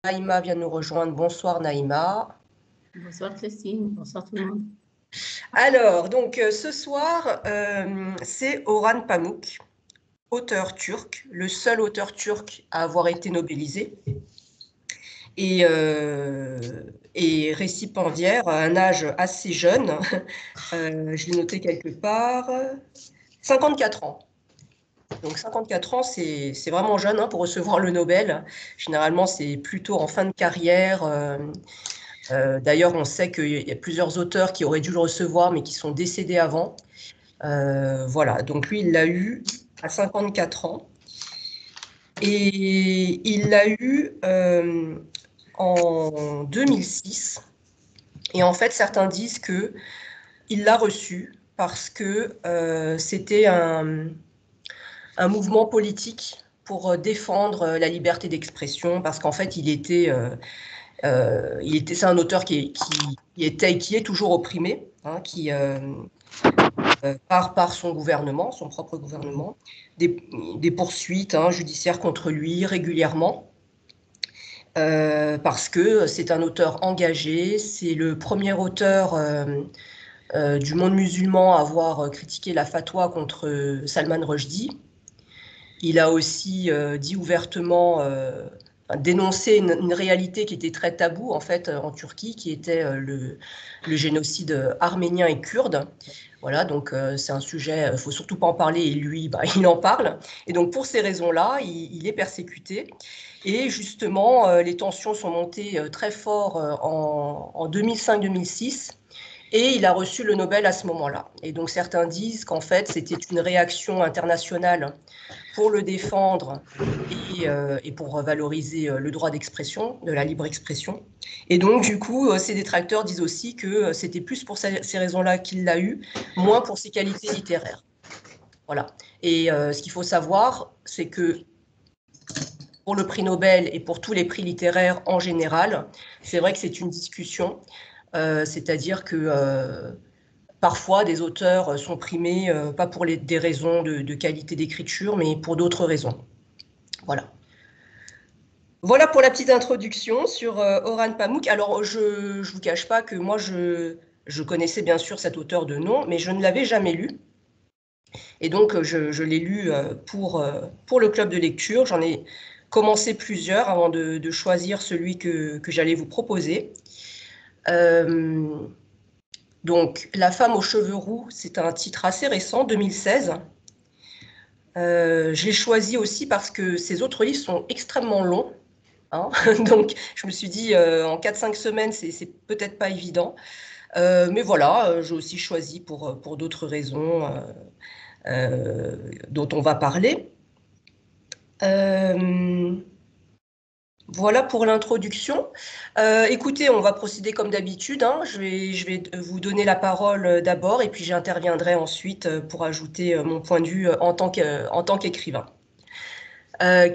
Naïma vient de nous rejoindre. Bonsoir Naïma. Bonsoir Christine, bonsoir tout le monde. Alors, donc ce soir, c'est Orhan Pamuk, auteur turc, le seul auteur turc à avoir été nobelisé et, et récipiendaire à un âge assez jeune. Je l'ai noté quelque part, 54 ans. Donc 54 ans, c'est vraiment jeune hein, pour recevoir le Nobel. Généralement, c'est plutôt en fin de carrière. D'ailleurs, on sait qu'il y a plusieurs auteurs qui auraient dû le recevoir, mais qui sont décédés avant. Voilà, donc lui, il l'a eu à 54 ans. Et il l'a eu en 2006. Et en fait, certains disent qu'il l'a reçu parce que c'était un mouvement politique pour défendre la liberté d'expression, parce qu'en fait, c'est un auteur qui est toujours opprimé, hein, par son gouvernement, son propre gouvernement, des poursuites hein, judiciaires contre lui régulièrement, parce que c'est un auteur engagé, c'est le premier auteur du monde musulman à avoir critiqué la fatwa contre Salman Rushdie. Il a aussi dit ouvertement, dénoncé une réalité qui était très taboue en fait en Turquie, qui était le génocide arménien et kurde. Voilà, donc c'est un sujet, il ne faut surtout pas en parler, et lui, bah, il en parle. Et donc pour ces raisons-là, il est persécuté. Et justement, les tensions sont montées très fort en 2005-2006. Et il a reçu le Nobel à ce moment-là. Et donc certains disent qu'en fait, c'était une réaction internationale pour le défendre et pour valoriser le droit d'expression, de la libre expression. Et donc, du coup, ses détracteurs disent aussi que c'était plus pour ces raisons-là qu'il l'a eu, moins pour ses qualités littéraires. Voilà. Et ce qu'il faut savoir, c'est que pour le prix Nobel et pour tous les prix littéraires en général, c'est vrai que c'est une discussion, c'est-à-dire que parfois, des auteurs sont primés, pas pour des raisons de qualité d'écriture, mais pour d'autres raisons. Voilà. Voilà pour la petite introduction sur Orhan Pamuk. Alors, je ne vous cache pas que moi, je connaissais bien sûr cet auteur de nom, mais je ne l'avais jamais lu. Et donc, je l'ai lu pour le club de lecture. J'en ai commencé plusieurs avant de choisir celui que j'allais vous proposer. Donc, La femme aux cheveux roux, c'est un titre assez récent, 2016. Je l'ai choisi aussi parce que ces autres livres sont extrêmement longs. Hein. Donc, je me suis dit, en 4-5 semaines, c'est peut-être pas évident. Mais voilà, j'ai aussi choisi pour d'autres raisons dont on va parler. Euh, voilà pour l'introduction. Écoutez, on va procéder comme d'habitude. Hein. Je vais vous donner la parole d'abord et puis j'interviendrai ensuite pour ajouter mon point de vue en tant qu'écrivain.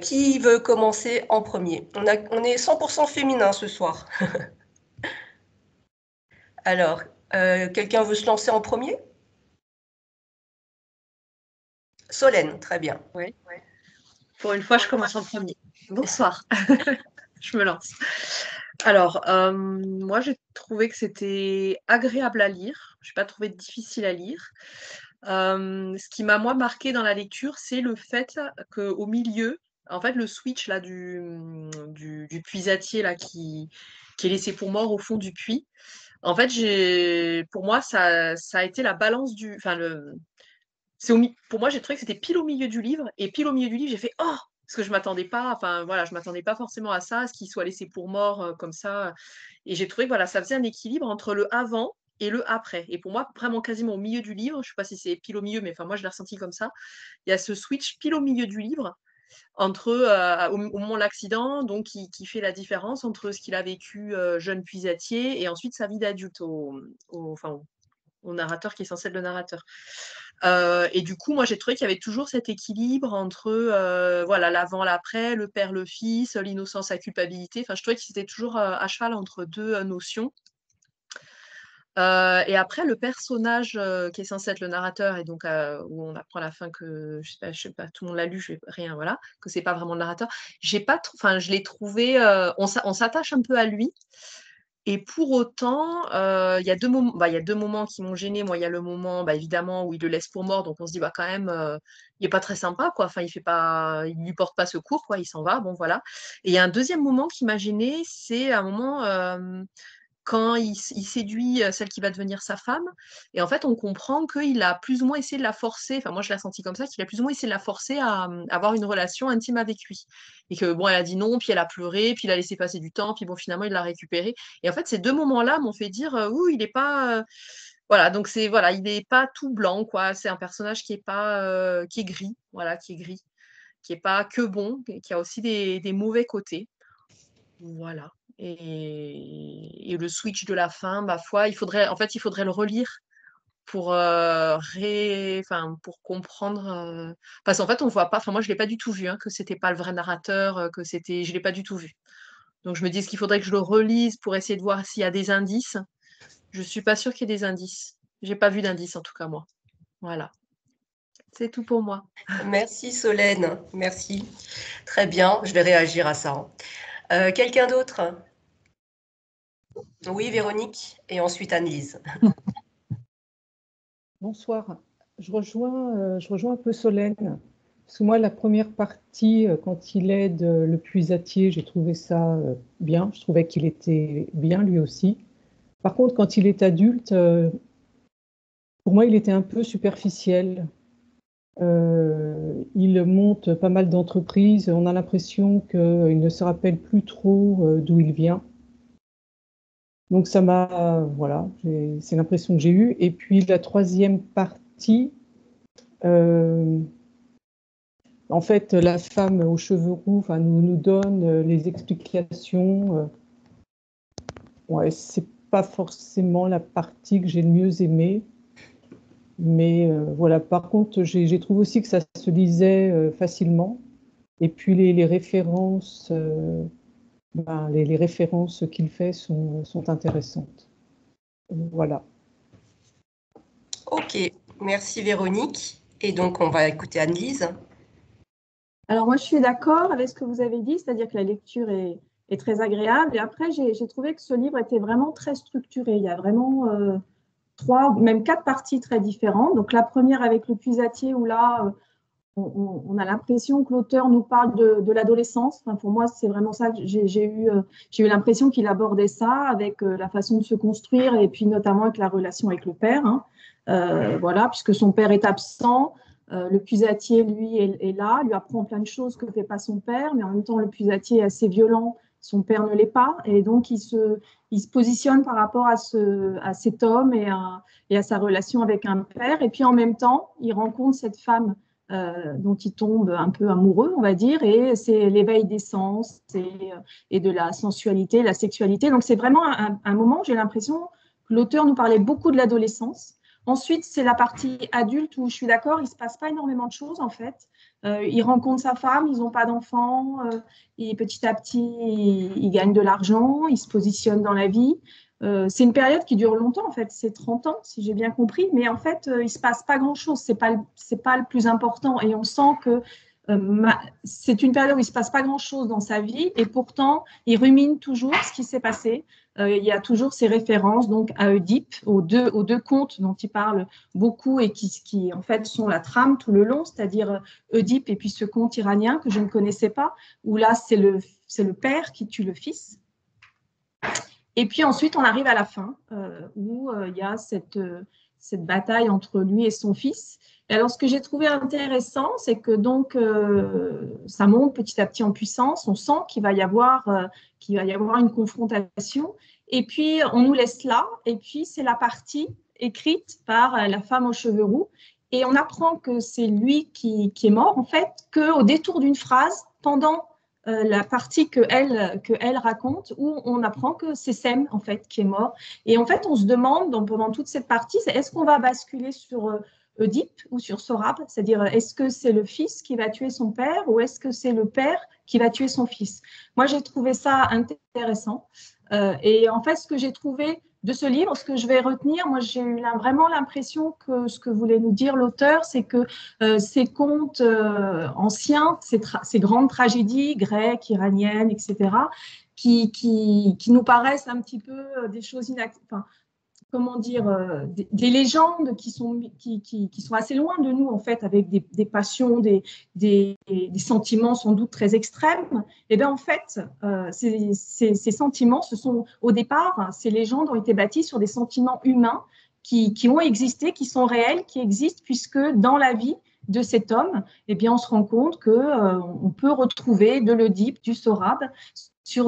Qui veut commencer en premier? On est 100% féminin ce soir. Alors, quelqu'un veut se lancer en premier? Solène, très bien. Oui. Pour une fois, je commence en premier. Bonsoir. Je me lance. Alors, moi, j'ai trouvé que c'était agréable à lire. Je n'ai pas trouvé difficile à lire. Ce qui m'a, moi, marqué dans la lecture, c'est le fait qu'au milieu, en fait, le switch là, du puisatier là, qui est laissé pour mort au fond du puits, en fait, pour moi, ça a été la balance du... Enfin, pour moi, j'ai trouvé que c'était pile au milieu du livre, et pile au milieu du livre, j'ai fait « Oh !» Parce que je m'attendais pas, enfin voilà, je m'attendais pas forcément à ça, à ce qu'il soit laissé pour mort comme ça. Et j'ai trouvé que voilà, ça faisait un équilibre entre le avant et le après. Et pour moi, vraiment quasiment au milieu du livre, je sais pas si c'est pile au milieu, mais enfin moi je l'ai ressenti comme ça. Il y a ce switch pile au milieu du livre entre au moment de l'accident, donc qui fait la différence entre ce qu'il a vécu jeune puisatier et ensuite sa vie d'adulte au narrateur qui est censé être le narrateur. Et du coup, moi, j'ai trouvé qu'il y avait toujours cet équilibre entre voilà, l'avant, l'après, le père, le fils, l'innocence, la culpabilité. Enfin, je trouvais que c'était toujours à cheval entre deux notions. Et après, le personnage qui est censé être le narrateur, et donc où on apprend à la fin que, je sais pas, tout le monde l'a lu, je vais rien, voilà, que c'est pas vraiment le narrateur. Enfin, je l'ai trouvé, on s'attache un peu à lui. Et pour autant, il y a il y a deux moments qui m'ont gênée. Moi, il y a le moment, évidemment, où il le laisse pour mort, donc on se dit, quand même, il est pas très sympa, quoi. Enfin, il lui porte pas secours, quoi. Il s'en va, bon, voilà. Et il y a un deuxième moment qui m'a gênée, c'est un moment quand il séduit celle qui va devenir sa femme. Et en fait, on comprend qu'il a plus ou moins essayé de la forcer, enfin moi je l'ai senti comme ça, qu'il a plus ou moins essayé de la forcer à avoir une relation intime avec lui. Et que bon, elle a dit non, puis elle a pleuré, puis il a laissé passer du temps, puis bon, finalement il l'a récupéré. Et en fait, ces deux moments-là m'ont fait dire, ouh, il n'est pas... Voilà, donc voilà, il n'est pas tout blanc, quoi. C'est un personnage qui est pas, qui est gris, voilà, qui est gris, qui est pas que bon, qui a aussi des mauvais côtés. Voilà. Et le switch de la fin, ma foi, en fait, il faudrait le relire pour, pour comprendre. Parce qu'en fait, on voit pas, enfin, moi, je ne l'ai pas du tout vu, hein, que c'était pas le vrai narrateur, je ne l'ai pas du tout vu. Donc, je me dis, est-ce qu'il faudrait que je le relise pour essayer de voir s'il y a des indices? Je ne suis pas sûre qu'il y ait des indices. J'ai pas vu d'indices, en tout cas, moi. Voilà. C'est tout pour moi. Merci Solène, merci. Très bien, je vais réagir à ça. Quelqu'un d'autre? Oui, Véronique, et ensuite Annelise. Bonsoir. Je rejoins un peu Solène. Parce que moi, la première partie, quand il aide le puisatier, j'ai trouvé ça bien. Je trouvais qu'il était bien lui aussi. Par contre, quand il est adulte, pour moi, il était un peu superficiel. Il monte pas mal d'entreprises. On a l'impression qu'il ne se rappelle plus trop d'où il vient. Donc ça m'a, voilà, c'est l'impression que j'ai eue. Et puis la troisième partie, en fait, la femme aux cheveux roux, nous donne les explications. Ouais, c'est pas forcément la partie que j'ai le mieux aimée. Mais voilà, par contre, j'ai trouvé aussi que ça se lisait facilement. Et puis les références, les références qu'il fait sont intéressantes. Voilà. Ok, merci Véronique. Et donc, on va écouter Annelise. Alors moi, je suis d'accord avec ce que vous avez dit, c'est-à-dire que la lecture est très agréable. Et après, j'ai trouvé que ce livre était vraiment très structuré. Il y a vraiment trois, même quatre parties très différentes. Donc la première avec le puisatier, où là, on a l'impression que l'auteur nous parle de l'adolescence. Enfin, pour moi, c'est vraiment ça que j'ai eu l'impression qu'il abordait ça avec la façon de se construire et puis notamment avec la relation avec le père. Hein. Voilà, puisque son père est absent. Le puisatier, lui, est là, lui apprend plein de choses que ne fait pas son père, mais en même temps, le puisatier est assez violent, son père ne l'est pas, et donc il se positionne par rapport à cet homme et à sa relation avec un père, et puis en même temps, il rencontre cette femme dont il tombe un peu amoureux, on va dire, et c'est l'éveil des sens et de la sensualité, la sexualité. Donc c'est vraiment un moment, j'ai l'impression que l'auteur nous parlait beaucoup de l'adolescence. Ensuite, c'est la partie adulte où je suis d'accord, il ne se passe pas énormément de choses en fait. Il rencontre sa femme, ils n'ont pas d'enfants, et petit à petit, il gagne de l'argent, il se positionne dans la vie. C'est une période qui dure longtemps, en fait, c'est 30 ans, si j'ai bien compris, mais en fait, il ne se passe pas grand-chose, c'est pas le plus important. Et on sent que c'est une période où il ne se passe pas grand-chose dans sa vie, et pourtant, il rumine toujours ce qui s'est passé. Il y a toujours ces références donc à Oedipe, aux deux contes dont il parle beaucoup et qui en fait sont la trame tout le long, c'est-à-dire Oedipe et puis ce conte iranien que je ne connaissais pas, où là c'est le père qui tue le fils. Et puis ensuite on arrive à la fin où il y a cette bataille entre lui et son fils. Et alors ce que j'ai trouvé intéressant, c'est que donc ça monte petit à petit en puissance. On sent qu'il va y avoir une confrontation. Et puis on nous laisse là. Et puis c'est la partie écrite par la femme aux cheveux roux. Et on apprend que c'est lui qui est mort en fait, qu'au détour d'une phrase pendant la partie que elle raconte, où on apprend que c'est Sem en fait qui est mort. Et en fait, on se demande pendant toute cette partie, est-ce qu'on va basculer sur Oedipe ou sur Sorab, c'est-à-dire est-ce que c'est le fils qui va tuer son père ou est-ce que c'est le père qui va tuer son fils? Moi, j'ai trouvé ça intéressant. Et en fait, ce que j'ai trouvé de ce livre, ce que je vais retenir, moi j'ai eu vraiment l'impression que ce que voulait nous dire l'auteur, c'est que ces contes anciens, ces grandes tragédies grecques, iraniennes, etc., qui nous paraissent un petit peu des choses comment dire, des légendes qui sont assez loin de nous, en fait, avec des passions, des sentiments sans doute très extrêmes. Et bien, en fait, ces sentiments, au départ, ces légendes ont été bâties sur des sentiments humains qui ont existé, qui sont réels, qui existent, puisque dans la vie de cet homme, eh bien, on se rend compte qu'on peut retrouver de l'Oedipe, du Sorab,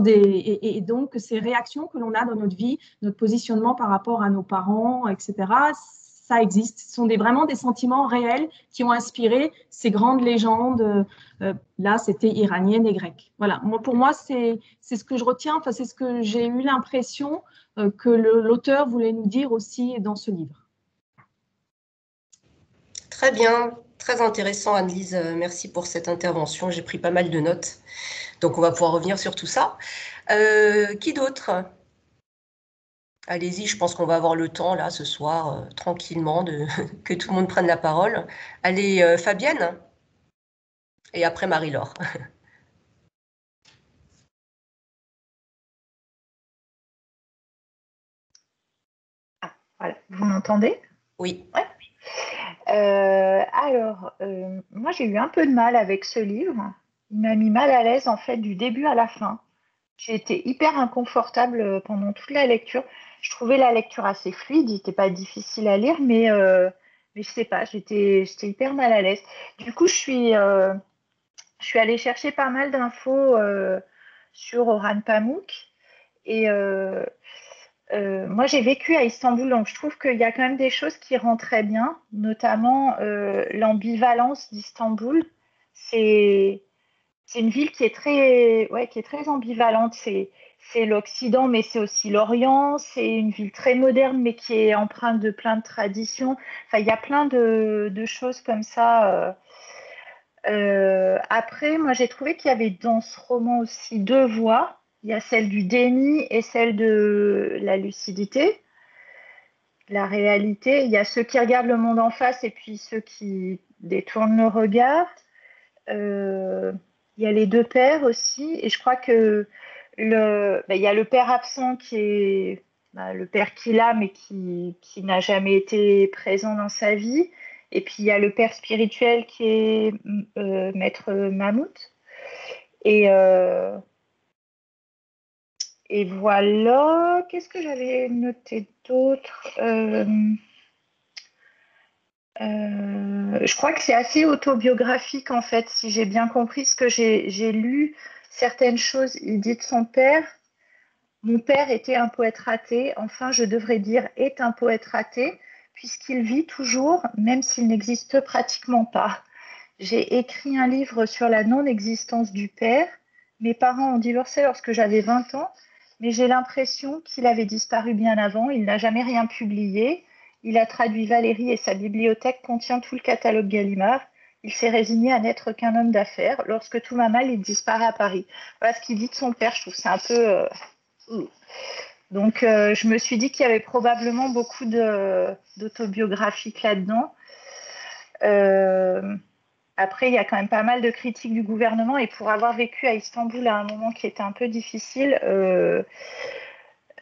et donc ces réactions que l'on a dans notre vie, notre positionnement par rapport à nos parents, etc., ça existe. Ce sont vraiment des sentiments réels qui ont inspiré ces grandes légendes. Là, c'était iranienne et grecque. Voilà. Pour moi, c'est ce que je retiens. Enfin, c'est ce que j'ai eu l'impression que l'auteur voulait nous dire aussi dans ce livre. Très bien, très intéressant, Anne-Lise. Merci pour cette intervention. J'ai pris pas mal de notes. Donc, on va pouvoir revenir sur tout ça. Qui d'autre? Allez-y, je pense qu'on va avoir le temps, là, ce soir, tranquillement, que tout le monde prenne la parole. Allez, Fabienne? Et après, Marie-Laure. Ah, voilà. Vous m'entendez? Oui. Ouais. Moi, j'ai eu un peu de mal avec ce livre. Il m'a mis mal à l'aise, en fait, du début à la fin. J'ai été hyper inconfortable pendant toute la lecture. Je trouvais la lecture assez fluide, il n'était pas difficile à lire, mais je sais pas, j'étais hyper mal à l'aise. Du coup, je suis allée chercher pas mal d'infos sur Orhan Pamuk. Et moi, j'ai vécu à Istanbul, donc je trouve qu'il y a quand même des choses qui rentrent très bien, notamment l'ambivalence d'Istanbul. C'est une ville qui est très ambivalente. C'est l'Occident, mais c'est aussi l'Orient. C'est une ville très moderne, mais qui est empreinte de plein de traditions. Enfin, il y a plein de choses comme ça. Après, moi, j'ai trouvé qu'il y avait dans ce roman aussi deux voies. Il y a celle du déni et celle de la lucidité, la réalité. Il y a ceux qui regardent le monde en face et puis ceux qui détournent le regard. Il y a les deux pères aussi, et je crois que il y a le père absent qui est le père qu'il a, mais qui n'a jamais été présent dans sa vie. Et puis il y a le père spirituel qui est Maître Mammouth. Et voilà, qu'est-ce que j'avais noté d'autre? Je crois que c'est assez autobiographique en fait, si j'ai bien compris ce que j'ai lu certaines choses. Il dit de son père: mon père était un poète raté, enfin je devrais dire est un poète raté, puisqu'il vit toujours, même s'il n'existe pratiquement pas. J'ai écrit un livre sur la non-existence du père. Mes parents ont divorcé lorsque j'avais 20 ans, mais j'ai l'impression qu'il avait disparu bien avant. Il n'a jamais rien publié. Il a traduit Valérie et sa bibliothèque contient tout le catalogue Gallimard. Il s'est résigné à n'être qu'un homme d'affaires. Lorsque tout va mal, il disparaît à Paris. Voilà ce qu'il dit de son père. Je trouve que c'est un peu... Donc, je me suis dit qu'il y avait probablement beaucoup d'autobiographiques là-dedans. Après, il y a quand même pas mal de critiques du gouvernement. Et pour avoir vécu à Istanbul à un moment qui était un peu difficile,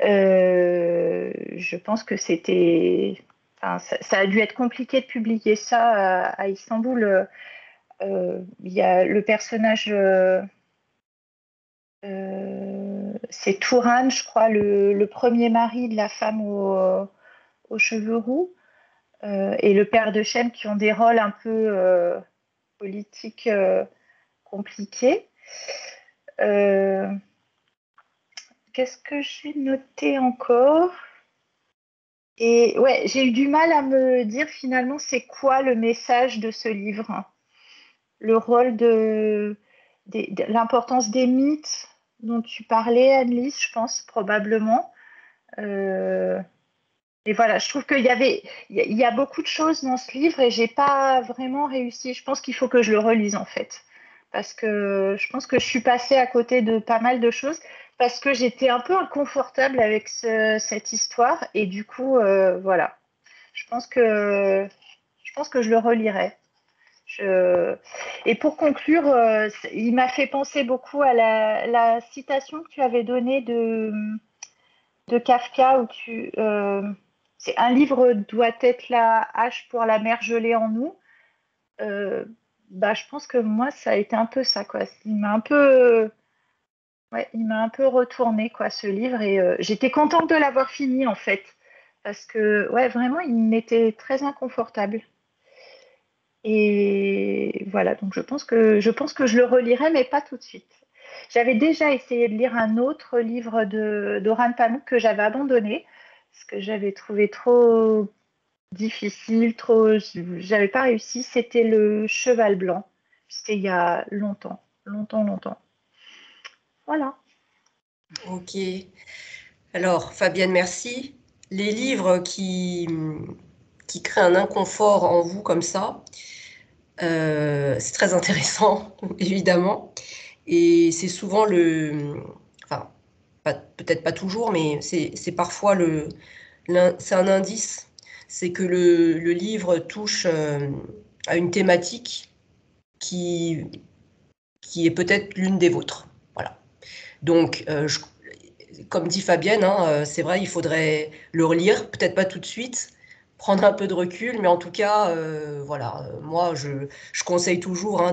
je pense que c'était... Enfin, ça a dû être compliqué de publier ça à Istanbul. Il y a le personnage... c'est Touran, je crois, le premier mari de la femme aux cheveux roux, et le père de Chem, qui ont des rôles un peu politiques compliqués. Qu'est-ce que j'ai noté encore? Et ouais, j'ai eu du mal à me dire finalement c'est quoi le message de ce livre. Le rôle de l'importance des mythes dont tu parlais, Anne-Lise, je pense, probablement. Et voilà, je trouve qu'il y a beaucoup de choses dans ce livre et j'ai pas vraiment réussi. Je pense qu'il faut que je le relise en fait. Parce que je pense que je suis passée à côté de pas mal de choses. parce que j'étais un peu inconfortable avec cette histoire. Et du coup, voilà. Je pense que je le relirai. Et pour conclure, il m'a fait penser beaucoup à la citation que tu avais donnée de Kafka, où c'est un livre doit être la hache pour la mer gelée en nous. Je pense que moi, ça a été un peu ça, quoi. Il m'a un peu retourné, quoi, ce livre, et j'étais contente de l'avoir fini, en fait, parce que, ouais, vraiment, il m'était très inconfortable. Et voilà, donc je pense que je le relirai, mais pas tout de suite. J'avais déjà essayé de lire un autre livre d'Orhan Pamuk que j'avais abandonné, parce que j'avais trouvé trop difficile, j'avais pas réussi. C'était Le Cheval Blanc. C'était il y a longtemps, longtemps, longtemps. Voilà. Ok. Alors, Fabienne, merci. Les livres qui créent un inconfort en vous comme ça, c'est très intéressant, évidemment. Et c'est souvent enfin, peut-être pas toujours, mais c'est parfois c'est un indice. C'est que le livre touche à une thématique qui, qui est peut-être l'une des vôtres. Voilà. Donc, comme dit Fabienne, hein, c'est vrai, il faudrait le relire, peut-être pas tout de suite, prendre un peu de recul, mais en tout cas, voilà, moi, je conseille toujours hein,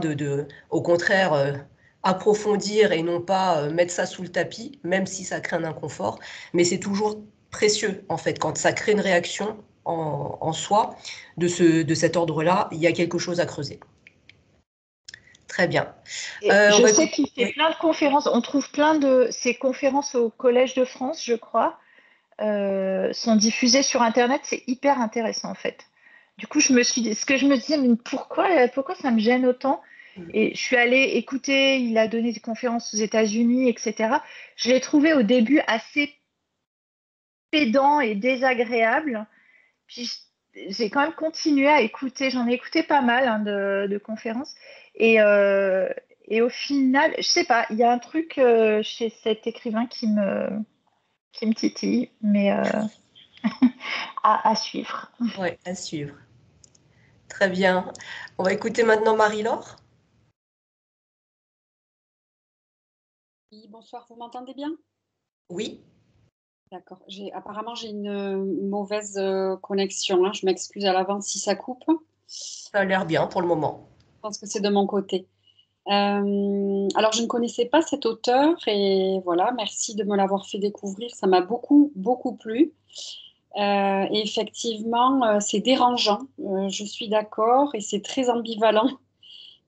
au contraire, approfondir et non pas mettre ça sous le tapis, même si ça crée un inconfort. Mais c'est toujours précieux, en fait, quand ça crée une réaction en soi de cet ordre-là, il y a quelque chose à creuser. Très bien. Je sais qu'il fait plein de conférences. On trouve plein de ces conférences au Collège de France, je crois, sont diffusées sur Internet. C'est hyper intéressant, en fait. Du coup, ce que je me disais, mais pourquoi ça me gêne autant? Et je suis allée écouter, il a donné des conférences aux États-Unis, etc. Je l'ai trouvé au début assez pédant et désagréable. Puis j'ai quand même continué à écouter. J'en ai écouté pas mal hein, de conférences. Et au final, je sais pas, il y a un truc chez cet écrivain qui me titille, mais à suivre. Oui, à suivre. Très bien. On va écouter maintenant Marie-Laure. Oui, bonsoir, vous m'entendez bien? Oui. D'accord. Apparemment, j'ai une mauvaise connexion. Hein. Je m'excuse à l'avance si ça coupe. Ça a l'air bien pour le moment. Je pense que c'est de mon côté. Alors, je ne connaissais pas cet auteur et voilà, merci de me l'avoir fait découvrir. Ça m'a beaucoup, beaucoup plu. Et effectivement, c'est dérangeant. Je suis d'accord et c'est très ambivalent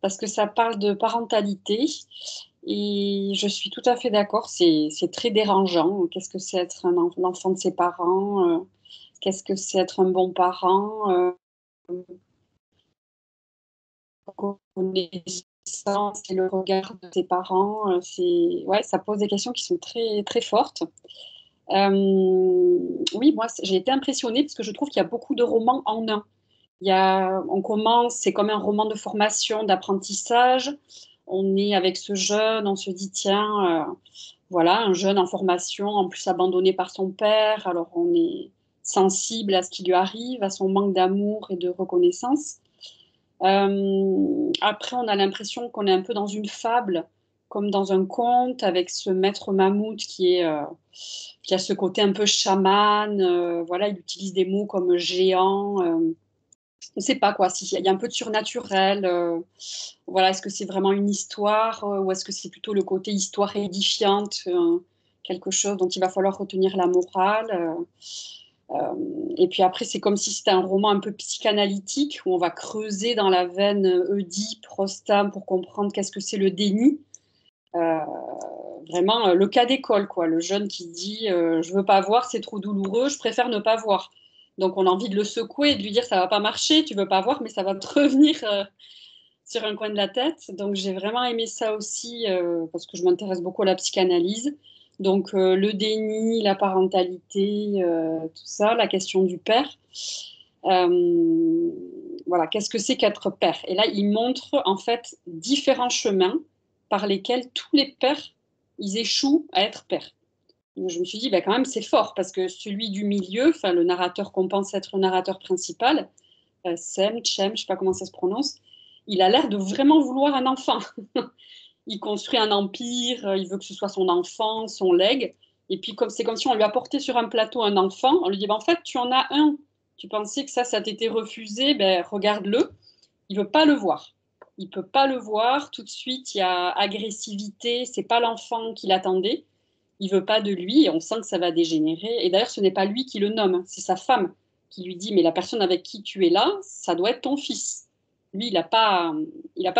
parce que ça parle de parentalité. Et je suis tout à fait d'accord, c'est très dérangeant. Qu'est-ce que c'est être l'enfant de ses parents? Qu'est-ce que c'est être un bon parent? Connaissance et le regard de ses parents, ouais, ça pose des questions qui sont très, très fortes. Oui, moi, j'ai été impressionnée parce que je trouve qu'il y a beaucoup de romans en un. On commence, c'est comme un roman de formation, d'apprentissage. On est avec ce jeune, on se dit, tiens, voilà, un jeune en formation, en plus abandonné par son père. Alors, on est sensible à ce qui lui arrive, à son manque d'amour et de reconnaissance. Après, on a l'impression qu'on est un peu dans une fable, comme dans un conte, avec ce maître mammouth qui a ce côté un peu chaman. Voilà, il utilise des mots comme géant. On ne sait pas quoi, s'il y a un peu de surnaturel. Voilà, est-ce que c'est vraiment une histoire ou est-ce que c'est plutôt le côté histoire édifiante, quelque chose dont il va falloir retenir la morale. Et puis après, c'est comme si c'était un roman un peu psychanalytique où on va creuser dans la veine Oedipe, Rostand pour comprendre qu'est-ce que c'est le déni. Vraiment le cas d'école, quoi. Le jeune qui dit je veux pas voir, c'est trop douloureux, je préfère ne pas voir. Donc on a envie de le secouer et de lui dire ça va pas marcher, tu veux pas voir, mais ça va te revenir sur un coin de la tête. Donc j'ai vraiment aimé ça aussi parce que je m'intéresse beaucoup à la psychanalyse. Donc le déni, la parentalité, tout ça, la question du père. Voilà, qu'est-ce que c'est qu'être père? Et là, il montre en fait différents chemins par lesquels tous les pères ils échouent à être pères. Donc, je me suis dit, quand même, c'est fort, parce que celui du milieu, enfin, le narrateur qu'on pense être le narrateur principal, Cem, je ne sais pas comment ça se prononce, il a l'air de vraiment vouloir un enfant. Il construit un empire, il veut que ce soit son enfant, son legs. Et puis, c'est comme si on lui apportait sur un plateau un enfant, on lui dit, en fait, tu en as un. Tu pensais que ça t'était refusé, regarde-le. Il ne veut pas le voir. Il ne peut pas le voir. Tout de suite, il y a agressivité. Ce n'est pas l'enfant qu'il attendait. Il ne veut pas de lui et on sent que ça va dégénérer. Et d'ailleurs, ce n'est pas lui qui le nomme, c'est sa femme qui lui dit, mais la personne avec qui tu es là, ça doit être ton fils. Lui, il n'a pas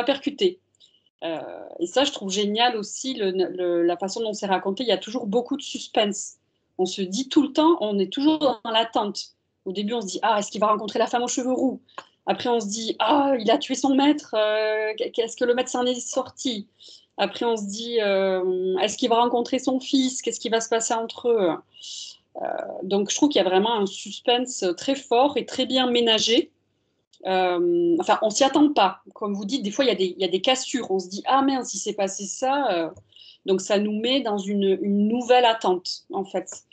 percuté. Et ça, je trouve génial aussi la façon dont c'est raconté. Il y a toujours beaucoup de suspense. On se dit tout le temps, on est toujours dans l'attente. Au début, on se dit, est-ce qu'il va rencontrer la femme aux cheveux roux? Après, on se dit, il a tué son maître, qu'est-ce que le maître s'en est sorti? Après, on se dit, est-ce qu'il va rencontrer son fils? Qu'est-ce qui va se passer entre eux? Donc, je trouve qu'il y a vraiment un suspense très fort et très bien ménagé. On s'y attend pas. Comme vous dites, des fois, il y a des cassures. On se dit, mince, il s'est passé ça. Donc, ça nous met dans une nouvelle attente, en fait.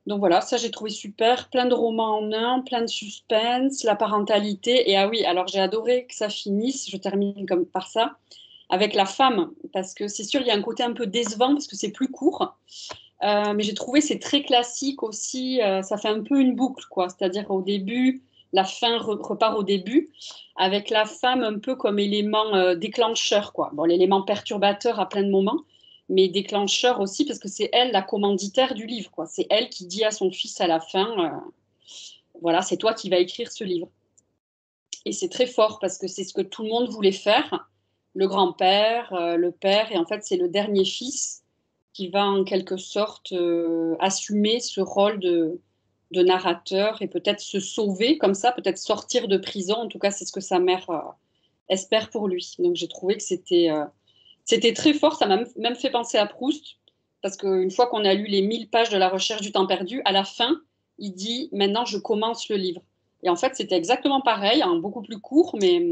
Donc, voilà, ça, j'ai trouvé super. Plein de romans en un, plein de suspense, la parentalité. Et oui, alors, j'ai adoré que ça finisse. Je termine comme par ça. Avec la femme, parce que c'est sûr, il y a un côté un peu décevant, parce que c'est plus court. Mais j'ai trouvé c'est très classique aussi. Ça fait un peu une boucle, quoi. C'est-à-dire au début, la fin repart au début, avec la femme un peu comme élément déclencheur, quoi. Bon, l'élément perturbateur à plein de moments, mais déclencheur aussi, parce que c'est elle la commanditaire du livre, quoi. C'est elle qui dit à son fils à la fin, voilà, c'est toi qui vas écrire ce livre. Et c'est très fort, parce que c'est ce que tout le monde voulait faire. Le grand-père, le père, et en fait, c'est le dernier fils qui va en quelque sorte assumer ce rôle de narrateur et peut-être se sauver comme ça, peut-être sortir de prison. En tout cas, c'est ce que sa mère espère pour lui. Donc, j'ai trouvé que c'était très fort. Ça m'a même fait penser à Proust, parce qu'une fois qu'on a lu les 1000 pages de La Recherche du temps perdu, à la fin, il dit « Maintenant, je commence le livre ». Et en fait, c'était exactement pareil, beaucoup plus court, mais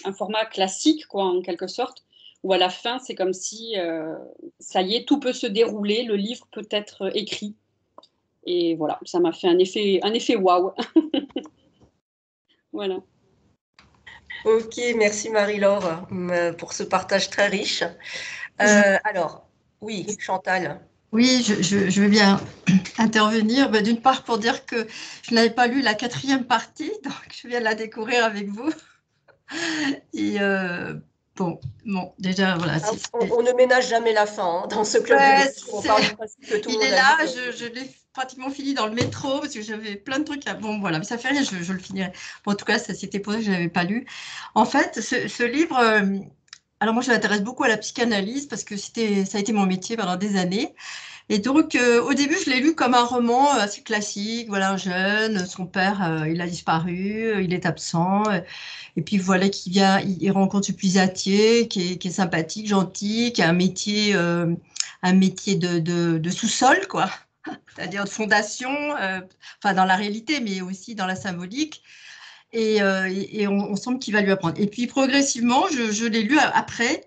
un format classique, quoi, en quelque sorte, où à la fin, c'est comme si, ça y est, tout peut se dérouler, le livre peut être écrit. Et voilà, ça m'a fait un effet waouh. Voilà. Ok, merci Marie-Laure pour ce partage très riche. Alors, oui, Chantal. Oui, je vais bien intervenir. D'une part, pour dire que je n'avais pas lu la 4e partie, donc je viens de la découvrir avec vous. Et bon, déjà, voilà. On ne ménage jamais la fin dans ce club. On parle du principe que tout le monde est là, je l'ai pratiquement fini dans le métro parce que j'avais plein de trucs à... Bon, voilà, mais ça fait rien, je le finirai. Bon, en tout cas, ça c'était pour ça que je ne l'avais pas lu. En fait, ce livre... alors moi, je m'intéresse beaucoup à la psychanalyse parce que ça a été mon métier pendant des années. Et donc, au début, je l'ai lu comme un roman assez classique. Voilà, un jeune, son père, il a disparu, il est absent. Et puis voilà qu'il vient, il rencontre ce puisatier qui est sympathique, gentil, qui a un métier de sous-sol, quoi. C'est-à-dire de fondation, enfin dans la réalité, mais aussi dans la symbolique. Et on semble qu'il va lui apprendre. Et puis progressivement, je l'ai lu après,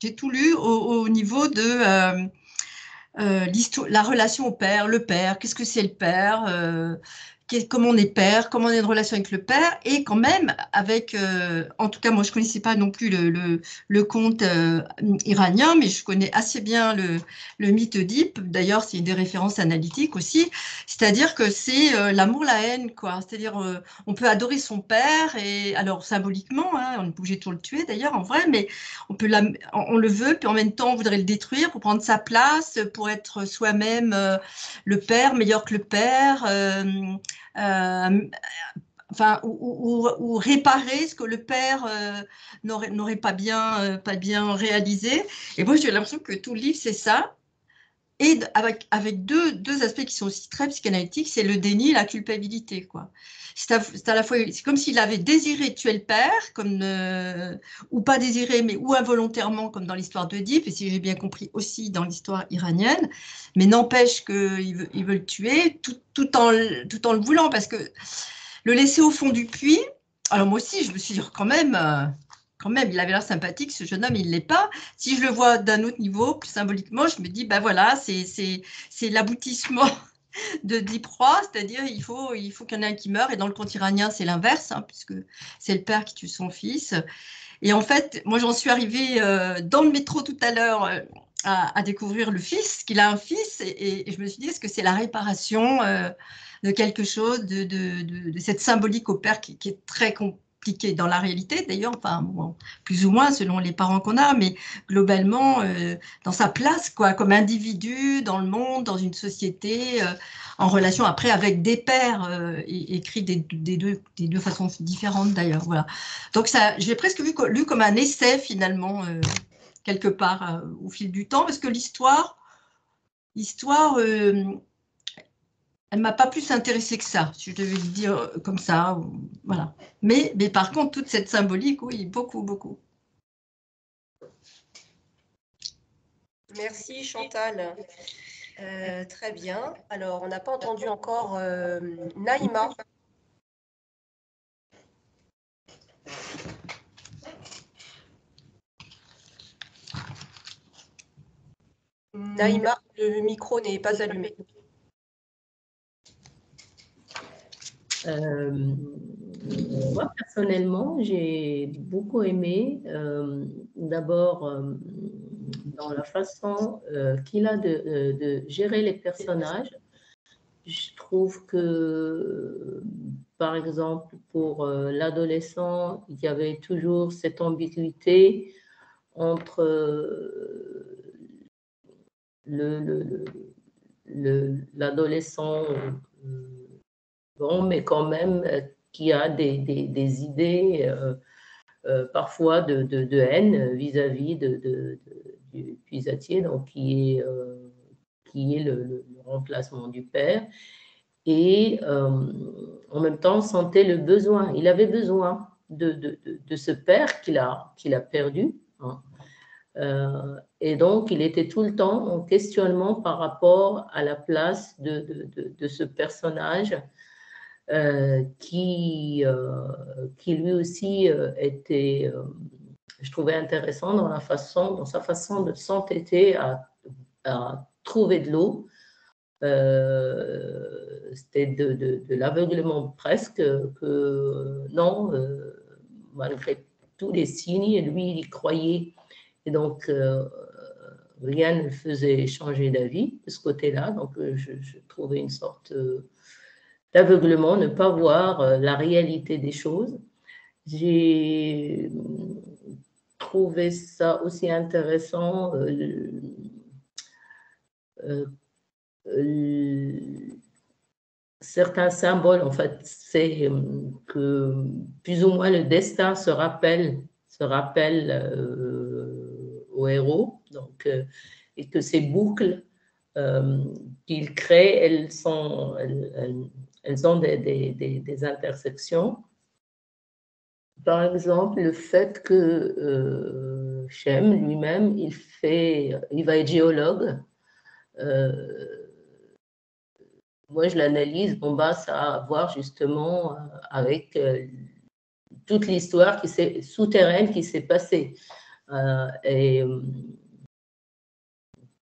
j'ai tout lu au niveau de la relation au père, le père, qu'est-ce que c'est le père, comment on est père, comment on est une relation avec le père, et quand même avec, en tout cas moi je connaissais pas non plus le conte iranien, mais je connais assez bien le mythe d'Oedipe. D'ailleurs c'est une des références analytiques aussi, c'est-à-dire que c'est l'amour, la haine, quoi. C'est-à-dire on peut adorer son père, et alors symboliquement, hein, on est obligé de tout le tuer d'ailleurs en vrai, mais on le veut, puis en même temps on voudrait le détruire pour prendre sa place, pour être soi-même le père, meilleur que le père, enfin, ou réparer ce que le père n'aurait pas bien réalisé. Et moi, j'ai l'impression que tout le livre, c'est ça. Et avec deux aspects qui sont aussi très psychanalytiques, c'est le déni et la culpabilité, quoi. C'est à la fois, c'est comme s'il avait désiré tuer le père, ou pas désiré, mais ou involontairement, comme dans l'histoire d'Oedipe, et si j'ai bien compris aussi dans l'histoire iranienne, mais n'empêche qu'il veut le tuer tout en le voulant, parce que le laisser au fond du puits, alors moi aussi, je me suis dit quand quand même, il avait l'air sympathique, ce jeune homme, il ne l'est pas. Si je le vois d'un autre niveau, plus symboliquement, je me dis, ben voilà, c'est l'aboutissement de proie, c'est-à-dire il faut qu'il y en ait un qui meure, et dans le conte iranien, c'est l'inverse, hein, puisque c'est le père qui tue son fils. Et en fait, moi, j'en suis arrivée dans le métro tout à l'heure à découvrir le fils, qu'il a un fils, et je me suis dit, est-ce que c'est la réparation de quelque chose, de cette symbolique au père qui est très compliquée dans la réalité, d'ailleurs, enfin, bon, plus ou moins selon les parents qu'on a, mais globalement, dans sa place, quoi, comme individu, dans le monde, dans une société, en relation après avec des pères, écrits des deux façons différentes, d'ailleurs, voilà. Donc, ça, je l'ai presque lu comme un essai, finalement, quelque part, au fil du temps, parce que l'histoire, elle ne m'a pas plus intéressée que ça, si je devais le dire comme ça. Voilà. Mais par contre, toute cette symbolique, oui, beaucoup, beaucoup. Merci Chantal. Très bien. Alors, on n'a pas entendu encore Naïma. Naïma, le micro n'est pas allumé. Moi, personnellement, j'ai beaucoup aimé, d'abord, dans la façon qu'il a de gérer les personnages. Je trouve que, par exemple, pour l'adolescent, il y avait toujours cette ambiguïté entre l'adolescent bon, mais quand même qui a des idées parfois de haine vis-à-vis du puisatier, donc qui est le remplacement du père, et en même temps sentait le besoin. Il avait besoin de ce père qu'il a perdu, hein. Et donc, il était tout le temps en questionnement par rapport à la place de ce personnage qui lui aussi était, je trouvais intéressant dans sa façon de s'entêter à trouver de l'eau. C'était de l'aveuglement presque, que non, malgré tous les signes, lui, il y croyait. Et donc, rien ne le faisait changer d'avis de ce côté-là. Donc, je trouvais une sorte d'aveuglement, ne pas voir la réalité des choses. J'ai trouvé ça aussi intéressant, certains symboles, en fait, c'est que plus ou moins le destin se rappelle au héros, donc, et que ces boucles qu'il crée, elles ont des intersections. Par exemple, le fait que Shem lui-même, il va être géologue. Moi, je l'analyse, ça a à voir justement avec toute l'histoire souterraine qui s'est passée. Et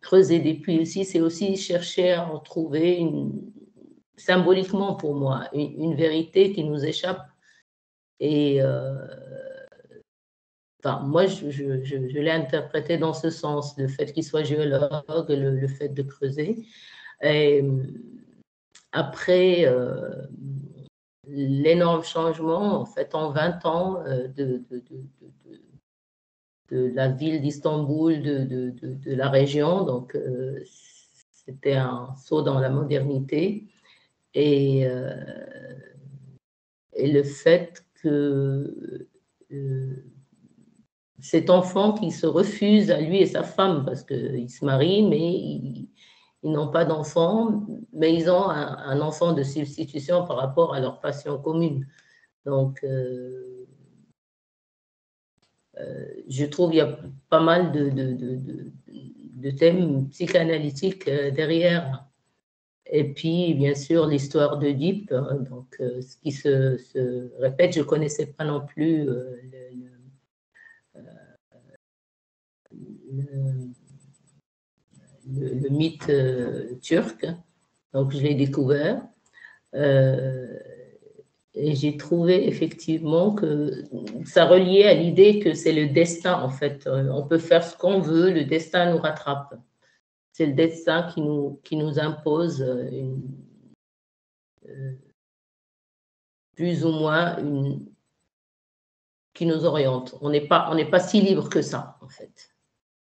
creuser des puits aussi, c'est aussi chercher à en trouver symboliquement pour moi, une vérité qui nous échappe. Et moi, je l'ai interprété dans ce sens, le fait qu'il soit géologue, le fait de creuser. Et après l'énorme changement, en fait, en 20 ans de la ville d'Istanbul, de la région, donc c'était un saut dans la modernité. Et le fait que cet enfant qui se refuse à lui et sa femme, parce qu'ils se marient, mais ils n'ont pas d'enfant, mais ils ont un enfant de substitution par rapport à leur passion commune. Donc, je trouve qu'il y a pas mal de thèmes psychanalytiques derrière. Et puis, bien sûr, l'histoire d'Oedipe, donc, ce qui se répète, je ne connaissais pas non plus le mythe turc. Donc, je l'ai découvert. Et j'ai trouvé effectivement que ça reliait à l'idée que c'est le destin, en fait. On peut faire ce qu'on veut, le destin nous rattrape. C'est le destin qui nous impose plus ou moins qui nous oriente. On n'est pas si libre que ça, en fait.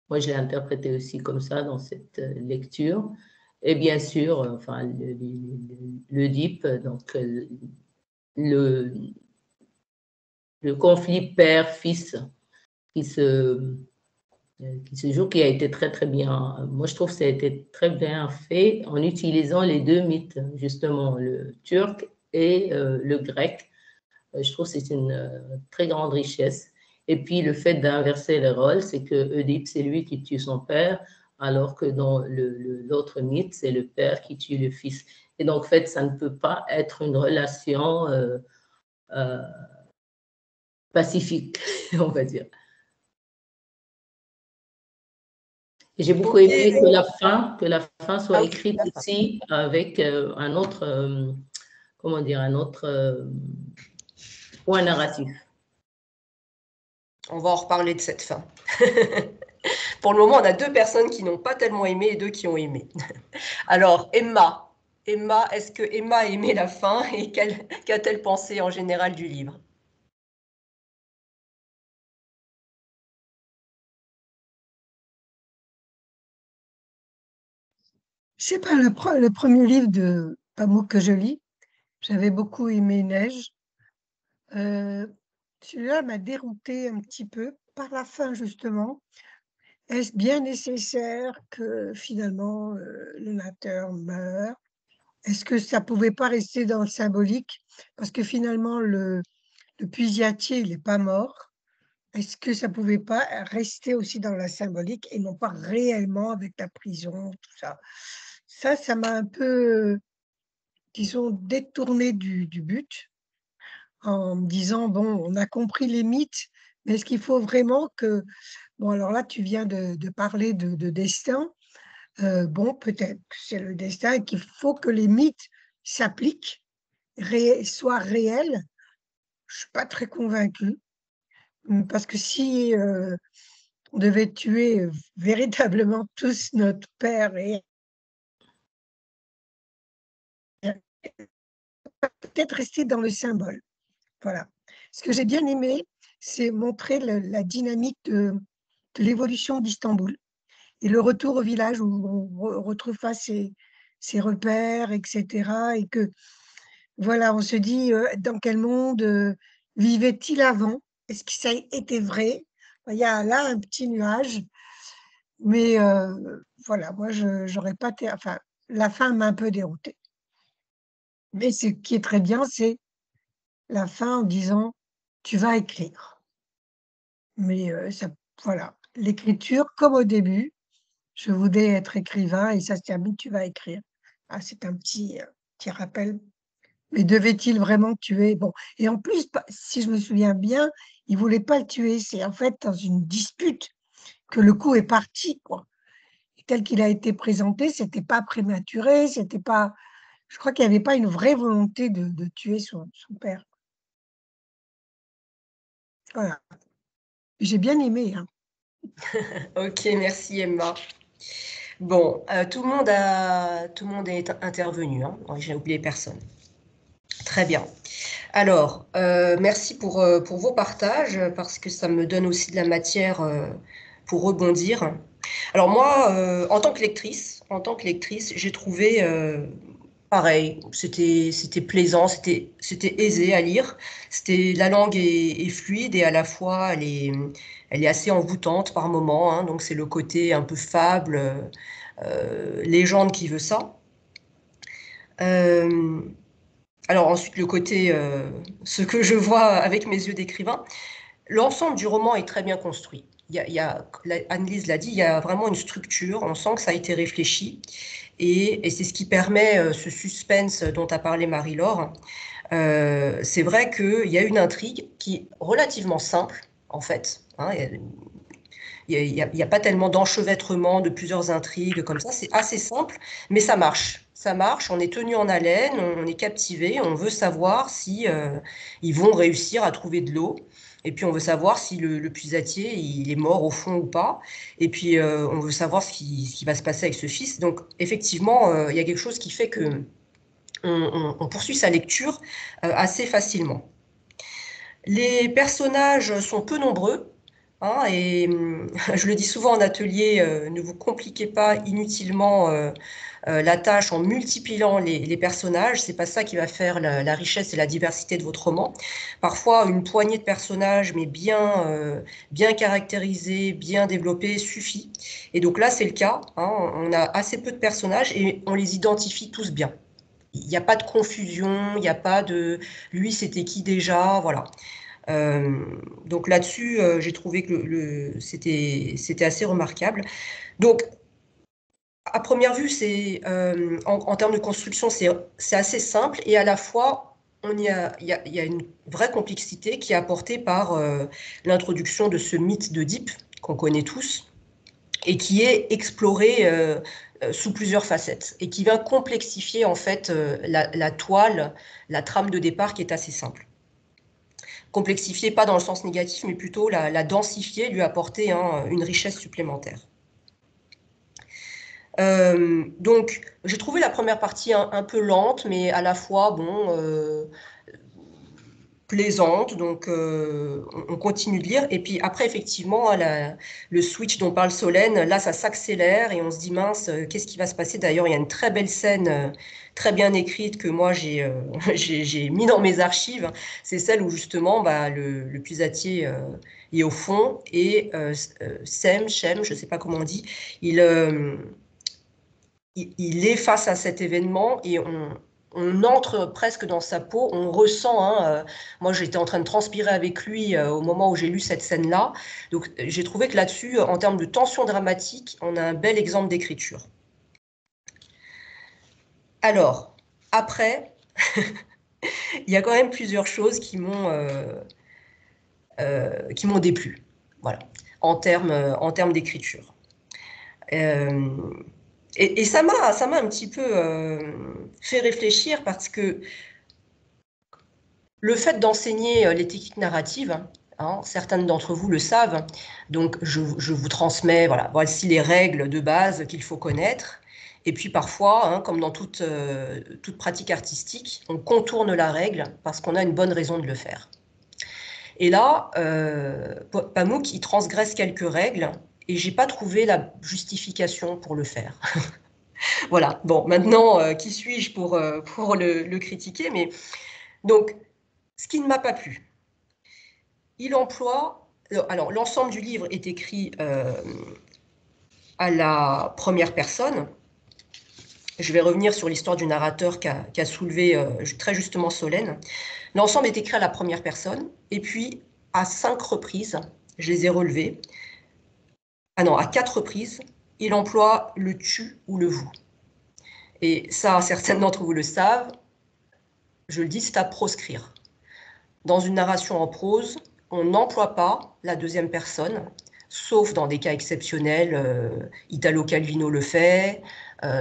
Moi, je l'ai interprété aussi comme ça dans cette lecture. Et bien sûr, enfin, l'Oedipe, donc le conflit père-fils qui se joue, qui a été très, très bien. Moi, je trouve que ça a été très bien fait en utilisant les deux mythes, justement, le turc et le grec. Je trouve que c'est une très grande richesse. Et puis, le fait d'inverser les rôles, c'est que Oedipe, c'est lui qui tue son père, alors que dans l'autre mythe, c'est le père qui tue le fils. Et donc, en fait, ça ne peut pas être une relation pacifique, on va dire. J'ai beaucoup aimé que la fin soit écrite aussi avec un autre, comment dire, un autre point narratif. On va en reparler de cette fin. Pour le moment, on a 2 personnes qui n'ont pas tellement aimé et 2 qui ont aimé. Alors, Emma, est-ce que Emma a aimé la fin et qu'a-t-elle pensé en général du livre? C'est pas le premier livre de Pamuk que je lis. J'avais beaucoup aimé Neige. Celui-là m'a dérouté un petit peu par la fin, justement. Est-ce bien nécessaire que finalement le narrateur meure? Est-ce que ça ne pouvait pas rester dans le symbolique? Parce que finalement, le puisatier, il n'est pas mort. Est-ce que ça ne pouvait pas rester aussi dans la symbolique et non pas réellement avec la prison, tout ça? Ça m'a un peu, disons, détourné du but en me disant, bon, on a compris les mythes, mais est-ce qu'il faut vraiment que... Bon, alors là, tu viens de parler de destin. Bon, peut-être que c'est le destin et qu'il faut que les mythes s'appliquent, soient réels. Je ne suis pas très convaincue. Parce que si on devait tuer véritablement tous notre père et peut-être rester dans le symbole. Voilà. Ce que j'ai bien aimé, c'est montrer la dynamique de l'évolution d'Istanbul et le retour au village où on retrouve pas ses repères, etc. Et que, voilà, on se dit dans quel monde vivait-il avant? Est-ce que ça était vrai? Il y a là un petit nuage, mais voilà, moi, j'aurais pas... Enfin, la fin m'a un peu déroutée. Mais ce qui est très bien, c'est la fin en disant tu vas écrire. Mais ça, voilà, l'écriture, comme au début, je voulais être écrivain et ça se termine, tu vas écrire. Ah, c'est un petit rappel. Mais devait-il vraiment tuer? Bon, et en plus, si je me souviens bien, il ne voulait pas le tuer. C'est en fait dans une dispute que le coup est parti, quoi. Et tel qu'il a été présenté, c'était pas prématuré, c'était pas. Je crois qu'il n'y avait pas une vraie volonté de tuer son père. Voilà. J'ai bien aimé. Hein. Ok, merci Emma. Bon, tout le monde est intervenu, hein. J'ai oublié personne. Très bien. Alors, merci pour vos partages, parce que ça me donne aussi de la matière pour rebondir. Alors moi, en tant que lectrice, j'ai trouvé pareil, c'était plaisant, c'était aisé à lire. La langue est fluide et à la fois elle est assez envoûtante par moments, hein. Donc c'est le côté un peu fable, légende qui veut ça. Alors ensuite le côté, ce que je vois avec mes yeux d'écrivain, l'ensemble du roman est très bien construit. Anne-Lise l'a dit, il y a vraiment une structure, on sent que ça a été réfléchi, et c'est ce qui permet ce suspense dont a parlé Marie-Laure. C'est vrai qu'il y a une intrigue qui est relativement simple, en fait. Hein, il n'y a pas tellement d'enchevêtrement de plusieurs intrigues comme ça. C'est assez simple, mais ça marche. Ça marche, on est tenu en haleine, on est captivé, on veut savoir si ils vont réussir à trouver de l'eau. Et puis on veut savoir si le puisatier il est mort au fond ou pas. Et puis on veut savoir ce qui va se passer avec ce fils. Donc effectivement, il y a quelque chose qui fait que on poursuit sa lecture assez facilement. Les personnages sont peu nombreux. Hein, et je le dis souvent en atelier, ne vous compliquez pas inutilement la tâche en multipliant les personnages. C'est pas ça qui va faire la richesse et la diversité de votre roman. Parfois, une poignée de personnages, mais bien caractérisés, bien développés, suffit. Et donc là, c'est le cas. Hein, on a assez peu de personnages et on les identifie tous bien. Il n'y a pas de confusion, il n'y a pas de « lui, c'était qui déjà ?» Voilà. Donc là-dessus, j'ai trouvé que c'était assez remarquable. Donc, à première vue, en termes de construction, c'est assez simple et à la fois, il y a une vraie complexité qui est apportée par l'introduction de ce mythe d'Oedipe qu'on connaît tous et qui est exploré sous plusieurs facettes et qui vient complexifier en fait la toile, la trame de départ qui est assez simple. Complexifier, pas dans le sens négatif, mais plutôt la densifier, lui apporter une richesse supplémentaire. Donc, j'ai trouvé la première partie un peu lente, mais à la fois, plaisante, donc on continue de lire. Et puis après, effectivement, le switch dont parle Solène, là, ça s'accélère et on se dit, mince, qu'est-ce qui va se passer? D'ailleurs, il y a une très belle scène, très bien écrite, que moi, j'ai mis dans mes archives. C'est celle où, justement, le puisatier est au fond et Shem, je ne sais pas comment on dit, il est face à cet événement et on entre presque dans sa peau, on ressent, moi j'étais en train de transpirer avec lui au moment où j'ai lu cette scène-là, donc j'ai trouvé que là-dessus, en termes de tension dramatique, on a un bel exemple d'écriture. Alors, après, il y a quand même plusieurs choses qui m'ont déplu, voilà, en termes d'écriture. Et ça m'a un petit peu fait réfléchir parce que le fait d'enseigner les techniques narratives, certaines d'entre vous le savent, donc je vous transmets, voilà, voici les règles de base qu'il faut connaître. Et puis parfois, comme dans toute pratique artistique, on contourne la règle parce qu'on a une bonne raison de le faire. Et là, Pamuk, il transgresse quelques règles et j'ai pas trouvé la justification pour le faire. Voilà, bon, maintenant, qui suis-je pour le critiquer, mais donc, ce qui ne m'a pas plu, il emploie, alors l'ensemble du livre est écrit à la première personne. Je vais revenir sur l'histoire du narrateur qu'a soulevé très justement Solène. L'ensemble est écrit à la première personne, et puis à 5 reprises, je les ai relevées, à 4 reprises, il emploie le tu ou le vous. Et ça, certains d'entre vous le savent, je le dis, c'est à proscrire. Dans une narration en prose, on n'emploie pas la deuxième personne, sauf dans des cas exceptionnels, Italo Calvino le fait,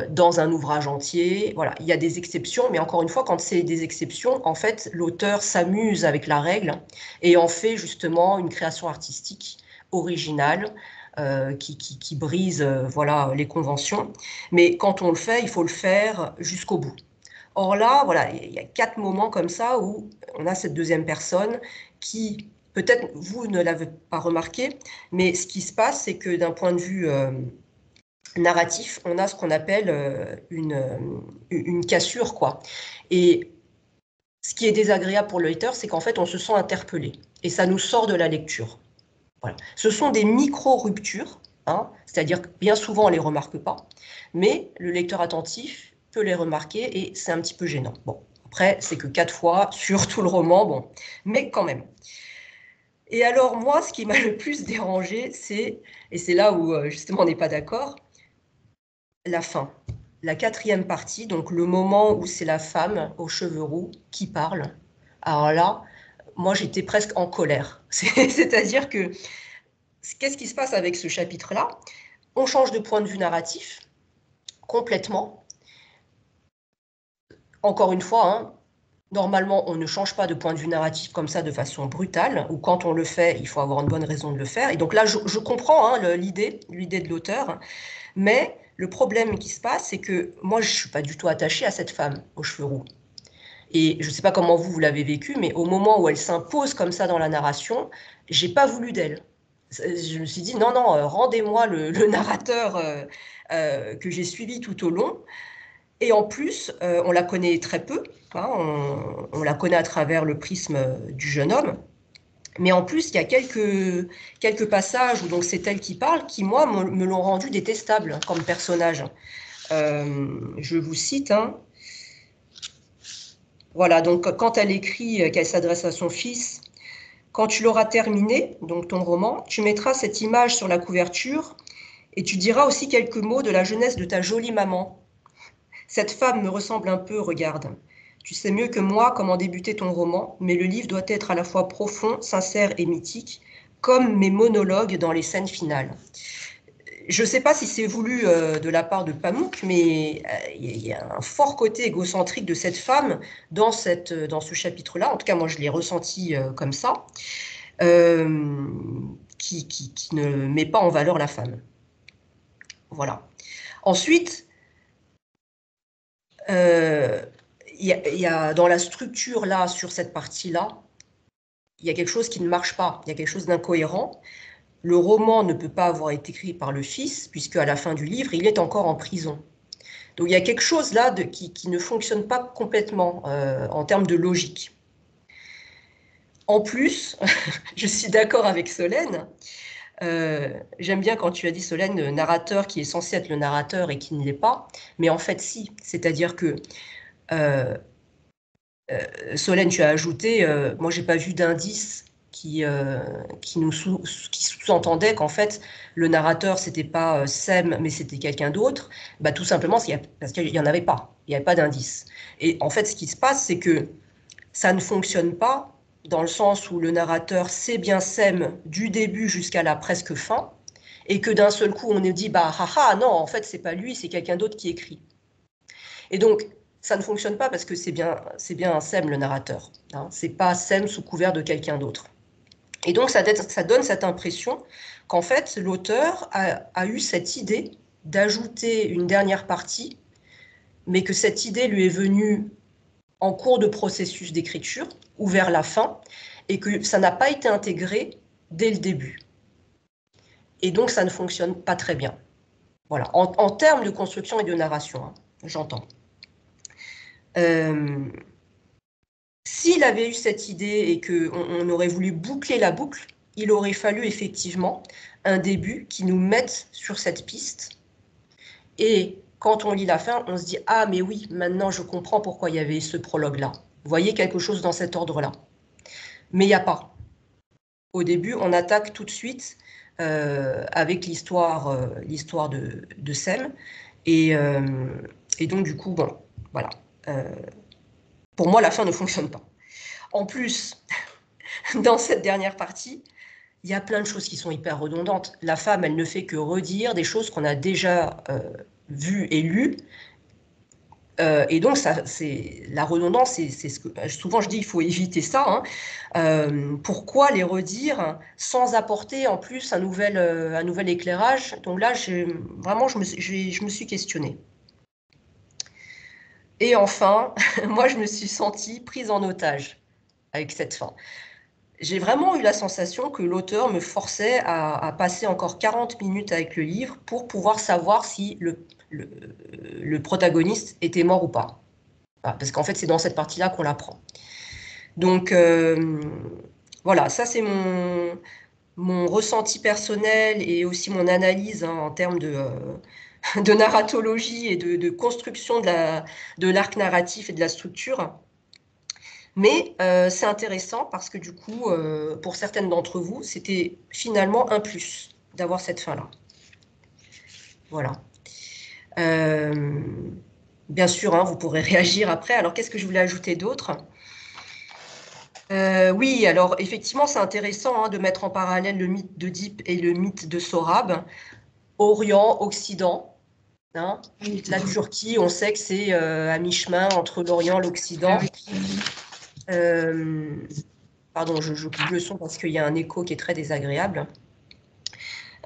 dans un ouvrage entier. Voilà, il y a des exceptions, mais encore une fois, quand c'est des exceptions, en fait, l'auteur s'amuse avec la règle et en fait justement une création artistique originale qui brise voilà, les conventions. Mais quand on le fait, il faut le faire jusqu'au bout. Or là, voilà, il y a 4 moments comme ça où on a cette deuxième personne qui, peut-être vous ne l'avez pas remarqué, mais ce qui se passe, c'est que d'un point de vue narratif, on a ce qu'on appelle une cassure, quoi. Et ce qui est désagréable pour le lecteur, c'est qu'en fait, on se sent interpellé et ça nous sort de la lecture. Voilà. Ce sont des micro-ruptures, c'est-à-dire que bien souvent, on ne les remarque pas, mais le lecteur attentif peut les remarquer et c'est un petit peu gênant. Bon, après, c'est que 4 fois sur tout le roman, bon, mais quand même. Et alors, moi, ce qui m'a le plus dérangé, et c'est là où justement on n'est pas d'accord, la fin. La 4e partie, donc le moment où c'est la femme aux cheveux roux qui parle. Alors là, moi, j'étais presque en colère. C'est-à-dire que, qu'est-ce qui se passe avec ce chapitre-là? On change de point de vue narratif, complètement. Encore une fois, hein, normalement, on ne change pas de point de vue narratif comme ça de façon brutale, ou quand on le fait, il faut avoir une bonne raison de le faire. Et donc là, je comprends hein, l'idée de l'auteur, mais le problème qui se passe, c'est que moi, je ne suis pas du tout attachée à cette femme aux cheveux roux. Et je ne sais pas comment vous l'avez vécu, mais au moment où elle s'impose comme ça dans la narration, j'ai pas voulu d'elle. Je me suis dit, non, non, rendez-moi le narrateur que j'ai suivi tout au long. Et en plus, on la connaît très peu, hein, on la connaît à travers le prisme du jeune homme. Mais en plus, il y a quelques passages où donc c'est elle qui parle, qui, moi, me l'ont rendu détestable comme personnage. Je vous cite, hein. Voilà, donc quand elle écrit qu'elle s'adresse à son fils, « Quand tu l'auras terminé, donc ton roman, tu mettras cette image sur la couverture et tu diras aussi quelques mots de la jeunesse de ta jolie maman. Cette femme me ressemble un peu, regarde. Tu sais mieux que moi comment débuter ton roman, mais le livre doit être à la fois profond, sincère et mythique, comme mes monologues dans les scènes finales. » Je ne sais pas si c'est voulu de la part de Pamuk, mais il y a un fort côté égocentrique de cette femme dans ce chapitre-là. En tout cas, moi, je l'ai ressenti comme ça, qui ne met pas en valeur la femme. Voilà. Ensuite, il y a dans la structure, là, sur cette partie-là, il y a quelque chose qui ne marche pas. Il y a quelque chose d'incohérent. Le roman ne peut pas avoir été écrit par le fils, puisque à la fin du livre, il est encore en prison. Donc il y a quelque chose là qui ne fonctionne pas complètement en termes de logique. En plus, je suis d'accord avec Solène. J'aime bien quand tu as dit, Solène, narrateur qui est censé être le narrateur et qui ne l'est pas. Mais en fait, si. C'est-à-dire que Solène, tu as ajouté, moi, j'ai pas vu d'indice qui sous-entendait qu'en fait, le narrateur, c'était pas Sem, mais c'était quelqu'un d'autre. Bah, tout simplement parce qu'il n'y en avait pas. Il n'y avait pas d'indice. Et en fait, ce qui se passe, c'est que ça ne fonctionne pas dans le sens où le narrateur sait bien Sem du début jusqu'à la presque fin, et que d'un seul coup, on nous dit, bah, haha, non, en fait, c'est pas lui, c'est quelqu'un d'autre qui écrit. Et donc, ça ne fonctionne pas parce que c'est bien un Sem, le narrateur. Hein. C'est pas Sem sous couvert de quelqu'un d'autre. Et donc, ça donne cette impression qu'en fait, l'auteur a eu cette idée d'ajouter une dernière partie, mais que cette idée lui est venue en cours de processus d'écriture ou vers la fin, et que ça n'a pas été intégré dès le début. Et donc, ça ne fonctionne pas très bien. Voilà, en termes de construction et de narration, hein, j'entends. S'il avait eu cette idée et qu'on aurait voulu boucler la boucle, il aurait fallu effectivement un début qui nous mette sur cette piste. Et quand on lit la fin, on se dit « Ah, mais oui, maintenant je comprends pourquoi il y avait ce prologue-là. » Vous voyez quelque chose dans cet ordre-là. Mais il n'y a pas. Au début, on attaque tout de suite avec l'histoire de Sem. Et donc, du coup, bon, voilà. Pour moi, la fin ne fonctionne pas. En plus, dans cette dernière partie, il y a plein de choses qui sont hyper redondantes. La femme, elle ne fait que redire des choses qu'on a déjà vues et lues. Et donc, la redondance, c'est ce que souvent je dis, il faut éviter ça. Hein. Pourquoi les redire sans apporter en plus un nouvel éclairage? Donc là, vraiment, je me suis questionnée. Et enfin, moi, je me suis sentie prise en otage avec cette fin. J'ai vraiment eu la sensation que l'auteur me forçait à passer encore 40 minutes avec le livre pour pouvoir savoir si le protagoniste était mort ou pas. Voilà, parce qu'en fait, c'est dans cette partie-là qu'on l'apprend. Donc, voilà, ça c'est mon ressenti personnel et aussi mon analyse hein, en termes de narratologie et de construction de l'arc narratif et de la structure. Mais c'est intéressant parce que du coup, pour certaines d'entre vous, c'était finalement un plus d'avoir cette fin-là. Voilà. Bien sûr, hein, vous pourrez réagir après. Alors, qu'est-ce que je voulais ajouter d'autre? Oui, alors effectivement, c'est intéressant de mettre en parallèle le mythe d'Oedipe et le mythe de Sorabe. Orient, Occident. Hein. La Turquie, on sait que c'est à mi-chemin entre l'Orient et l'Occident. Pardon, je coupe le son parce qu'il y a un écho qui est très désagréable.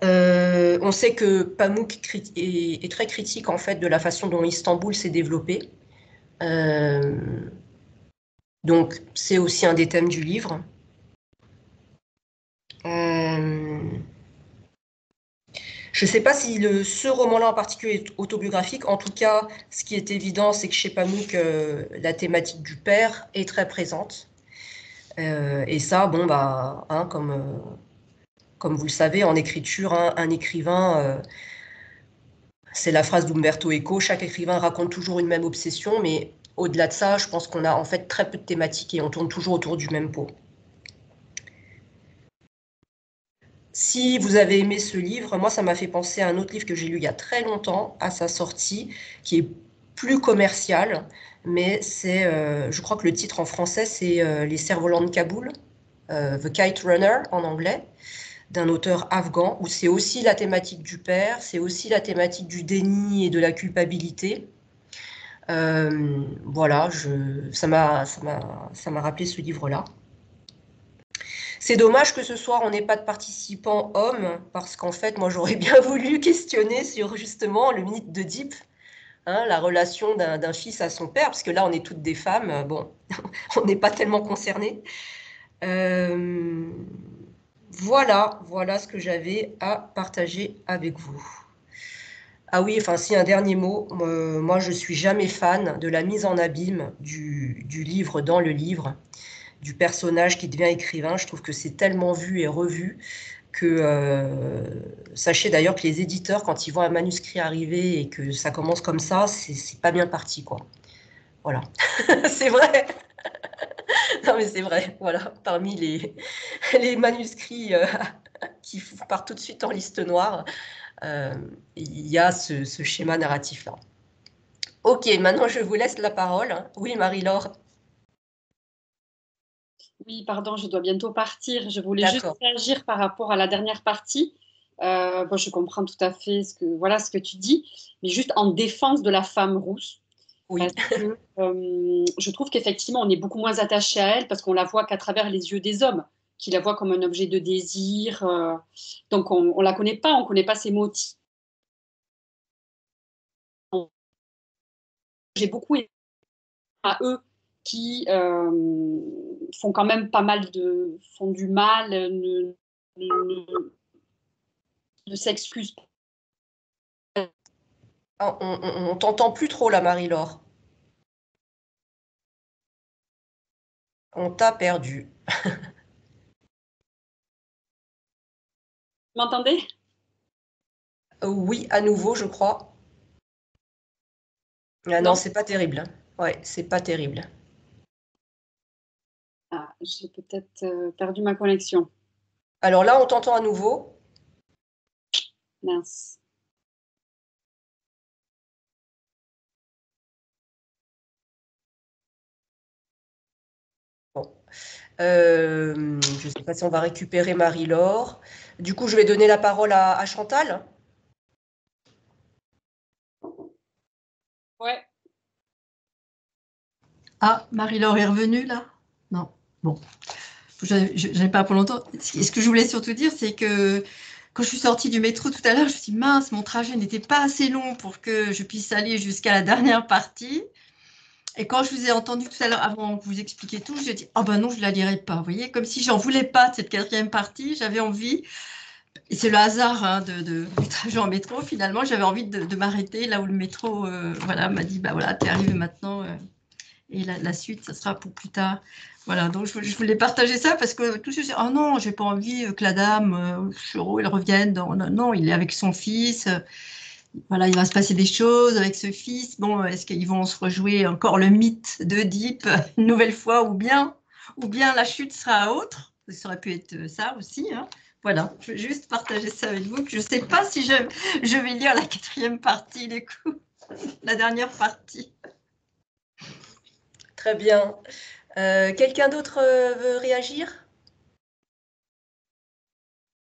On sait que Pamuk est très critique en fait de la façon dont Istanbul s'est développé. Donc, c'est aussi un des thèmes du livre. Je ne sais pas si ce roman-là en particulier est autobiographique. En tout cas, ce qui est évident, c'est que chez Pamuk, la thématique du père est très présente. Et ça, bon, bah, comme vous le savez, en écriture, un écrivain, c'est la phrase d'Umberto Eco, chaque écrivain raconte toujours une même obsession, mais au-delà de ça, je pense qu'on a en fait très peu de thématiques et on tourne toujours autour du même pot. Si vous avez aimé ce livre, moi ça m'a fait penser à un autre livre que j'ai lu il y a très longtemps, à sa sortie, qui est plus commercial, mais c'est, je crois que le titre en français c'est Les cerfs-volants de Kaboul, The Kite Runner en anglais, d'un auteur afghan, où c'est aussi la thématique du père, c'est aussi la thématique du déni et de la culpabilité. Voilà, ça m'a rappelé ce livre-là. C'est dommage que ce soir, on n'ait pas de participants hommes, parce qu'en fait, moi, j'aurais bien voulu questionner sur justement le mythe d'Oedipe, la relation d'un fils à son père, parce que là, on est toutes des femmes, bon, on n'est pas tellement concernés. Voilà ce que j'avais à partager avec vous. Ah oui, enfin, si un dernier mot, moi, je suis jamais fan de la mise en abîme du livre dans le livre, du personnage qui devient écrivain. Je trouve que c'est tellement vu et revu que sachez d'ailleurs que les éditeurs, quand ils voient un manuscrit arriver et que ça commence comme ça, c'est pas bien parti, quoi. Voilà, c'est vrai. Non, mais c'est vrai, voilà, parmi les manuscrits qui partent tout de suite en liste noire, il y a ce schéma narratif-là. Ok, maintenant je vous laisse la parole. Oui, Marie-Laure. Oui, pardon, je dois bientôt partir. Je voulais juste réagir par rapport à la dernière partie. Bon, je comprends tout à fait ce que tu dis, mais juste en défense de la femme rousse. Oui. Parce que, je trouve qu'effectivement, on est beaucoup moins attaché à elle parce qu'on la voit qu'à travers les yeux des hommes, qui la voient comme un objet de désir. Donc, on la connaît pas, on connaît pas ses motifs. J'ai beaucoup aimé à eux qui font quand même pas mal font du mal, ne s'excusent pas. On t'entend plus trop là, Marie-Laure. On t'a perdu. Vous m'entendez? Oui, à nouveau, je crois. Ah non, c'est pas terrible. Ouais, c'est pas terrible. Ah, j'ai peut-être perdu ma connexion. Alors là, on t'entend à nouveau. Mince. Bon. Je ne sais pas si on va récupérer Marie-Laure. Du coup, je vais donner la parole à Chantal. Ouais. Ah, Marie-Laure est revenue là? Non. Bon. Je n'ai pas pour longtemps. Ce que je voulais surtout dire, c'est que quand je suis sortie du métro tout à l'heure, je me suis dit, mince, mon trajet n'était pas assez long pour que je puisse aller jusqu'à la dernière partie. Et quand je vous ai entendu tout à l'heure, avant que vous expliquiez tout, j'ai dit, oh ben non, je ne la lirai pas. Vous voyez, comme si j'en voulais pas de cette quatrième partie, j'avais envie, et c'est le hasard du trajet en métro, finalement, j'avais envie de m'arrêter là où le métro voilà, m'a dit, bah voilà, tu es arrivé maintenant, et la suite, ça sera pour plus tard. Voilà, donc je voulais partager ça parce que tout ceci, oh non, j'ai pas envie que la dame, Chero, elle revienne. Non, il est avec son fils. Voilà, il va se passer des choses avec ce fils. Bon, est-ce qu'ils vont se rejouer encore le mythe d'Oedipe une nouvelle fois ou bien la chute sera autre? Ça aurait pu être ça aussi. Hein. Voilà, je veux juste partager ça avec vous. Je ne sais pas si je vais lire la quatrième partie, du coup, la dernière partie. Très bien. Quelqu'un d'autre veut réagir?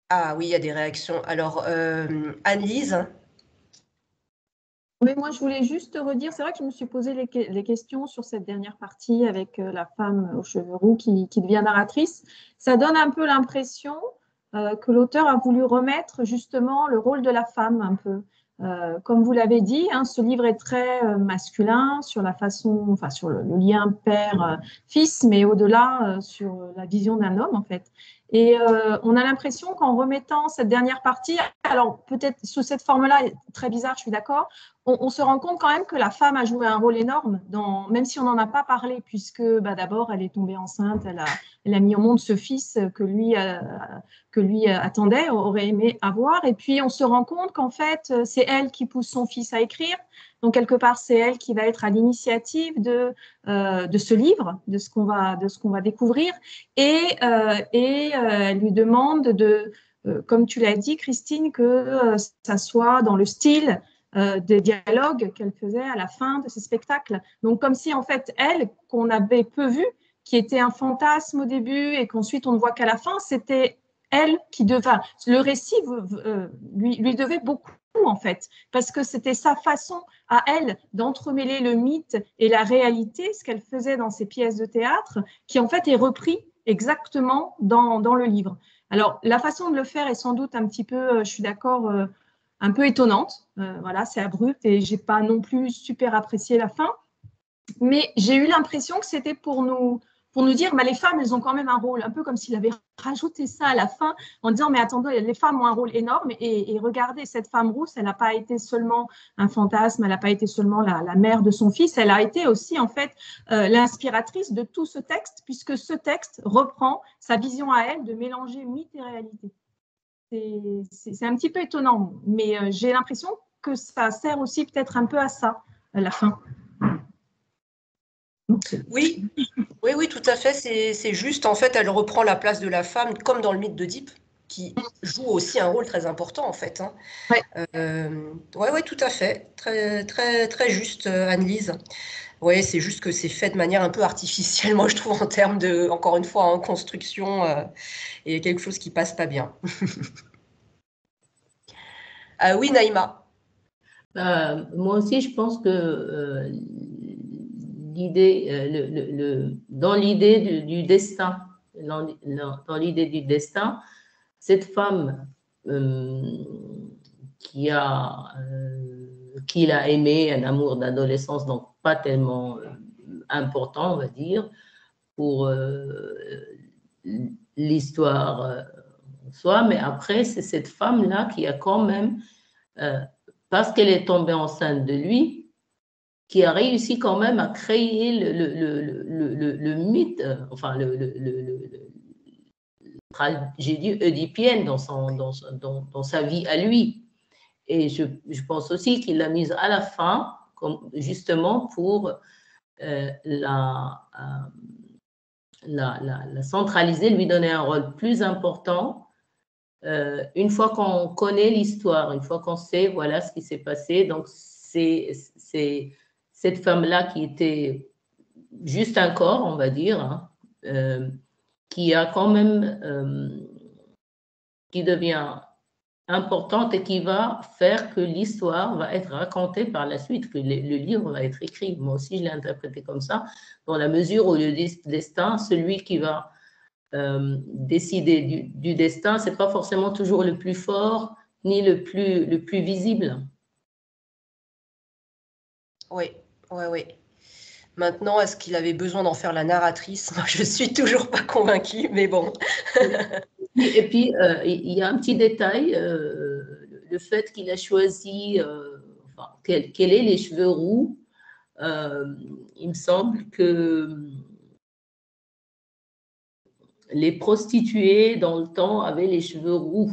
Ah oui, il y a des réactions. Alors, Anne-Lise? Oui, moi, je voulais juste redire, c'est vrai que je me suis posé les questions sur cette dernière partie avec la femme aux cheveux roux qui devient narratrice. Ça donne un peu l'impression que l'auteur a voulu remettre justement le rôle de la femme un peu. Comme vous l'avez dit, hein, ce livre est très masculin sur la façon, enfin sur le lien père-fils, mais au-delà sur la vision d'un homme en fait. Et on a l'impression qu'en remettant cette dernière partie, alors peut-être sous cette forme-là, très bizarre, je suis d'accord, on se rend compte quand même que la femme a joué un rôle énorme, même si on n'en a pas parlé, puisque d'abord elle est tombée enceinte, elle a mis au monde ce fils que lui attendait, aurait aimé avoir, et puis on se rend compte qu'en fait c'est elle qui pousse son fils à écrire, donc quelque part c'est elle qui va être à l'initiative de ce livre, de ce qu'on va découvrir, et elle lui demande comme tu l'as dit Christine, que ça soit dans le style des dialogues qu'elle faisait à la fin de ce spectacle. Donc, comme si, en fait, elle, qu'on avait peu vue, qui était un fantasme au début et qu'ensuite on ne voit qu'à la fin, c'était elle qui devait. Le récit lui devait beaucoup, en fait, parce que c'était sa façon à elle d'entremêler le mythe et la réalité, ce qu'elle faisait dans ses pièces de théâtre, qui, en fait, est repris exactement dans le livre. Alors, la façon de le faire est sans doute un petit peu, je suis d'accord, un peu étonnante. Voilà, c'est abrupt et j'ai pas non plus super apprécié la fin. Mais j'ai eu l'impression que c'était pour nous dire, bah, les femmes, elles ont quand même un rôle, un peu comme s'il avait rajouté ça à la fin en disant, mais attendez, les femmes ont un rôle énorme et regardez, cette femme rousse, elle n'a pas été seulement un fantasme, elle n'a pas été seulement la mère de son fils, elle a été aussi en fait l'inspiratrice de tout ce texte, puisque ce texte reprend sa vision à elle de mélanger mythe et réalité. C'est un petit peu étonnant, mais j'ai l'impression que ça sert aussi peut-être un peu à ça, à la fin. Oui, tout à fait. C'est juste, en fait, elle reprend la place de la femme, comme dans le mythe d'Oedipe, qui joue aussi un rôle très important, en fait. Hein. Ouais, tout à fait. Très, très, très juste, Anne-Lise. Oui, c'est juste que c'est fait de manière un peu artificielle, moi, je trouve, en termes de, encore une fois, en construction, et quelque chose qui passe pas bien. Oui, Naïma. Moi aussi, je pense que l'idée, dans l'idée du destin, dans l'idée du destin, cette femme qu'il a aimé, un amour d'adolescence, donc pas tellement important, on va dire, pour l'histoire en soi, mais après, c'est cette femme-là qui a quand même, parce qu'elle est tombée enceinte de lui, qui a réussi quand même à créer le mythe, enfin, j'ai dit oedipienne dans sa vie à lui. Et je pense aussi qu'il l'a mise à la fin, justement pour la centraliser, lui donner un rôle plus important. Une fois qu'on connaît l'histoire, une fois qu'on sait voilà ce qui s'est passé, donc c'est cette femme-là qui était juste un corps, on va dire, hein, qui a quand même, qui devient importante et qui va faire que l'histoire va être racontée par la suite, que le livre va être écrit. Moi aussi, je l'ai interprété comme ça, dans la mesure où le destin, celui qui va décider du destin, ce n'est pas forcément toujours le plus fort ni le plus visible. Oui. Maintenant, est-ce qu'il avait besoin d'en faire la narratrice? Moi, je ne suis toujours pas convaincue, mais bon. Et puis, il y a un petit détail, le fait qu'il a choisi, qu'elle ait les cheveux roux, il me semble que les prostituées, dans le temps, avaient les cheveux roux.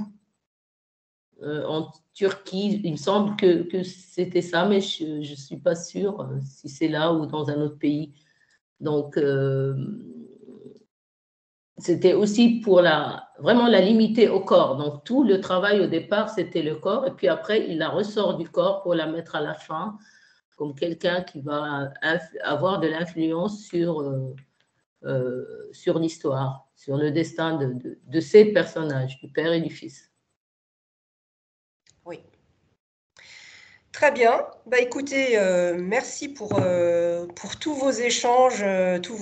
En Turquie, il me semble que c'était ça, mais je ne suis pas sûre si c'est là ou dans un autre pays. Donc, c'était aussi pour vraiment la limiter au corps. Donc, tout le travail au départ, c'était le corps. Et puis après, il la ressort du corps pour la mettre à la fin, comme quelqu'un qui va avoir de l'influence sur l'histoire, sur le destin de ces personnages, du père et du fils. Oui. Très bien. Bah, écoutez, merci pour tous vos échanges, toutes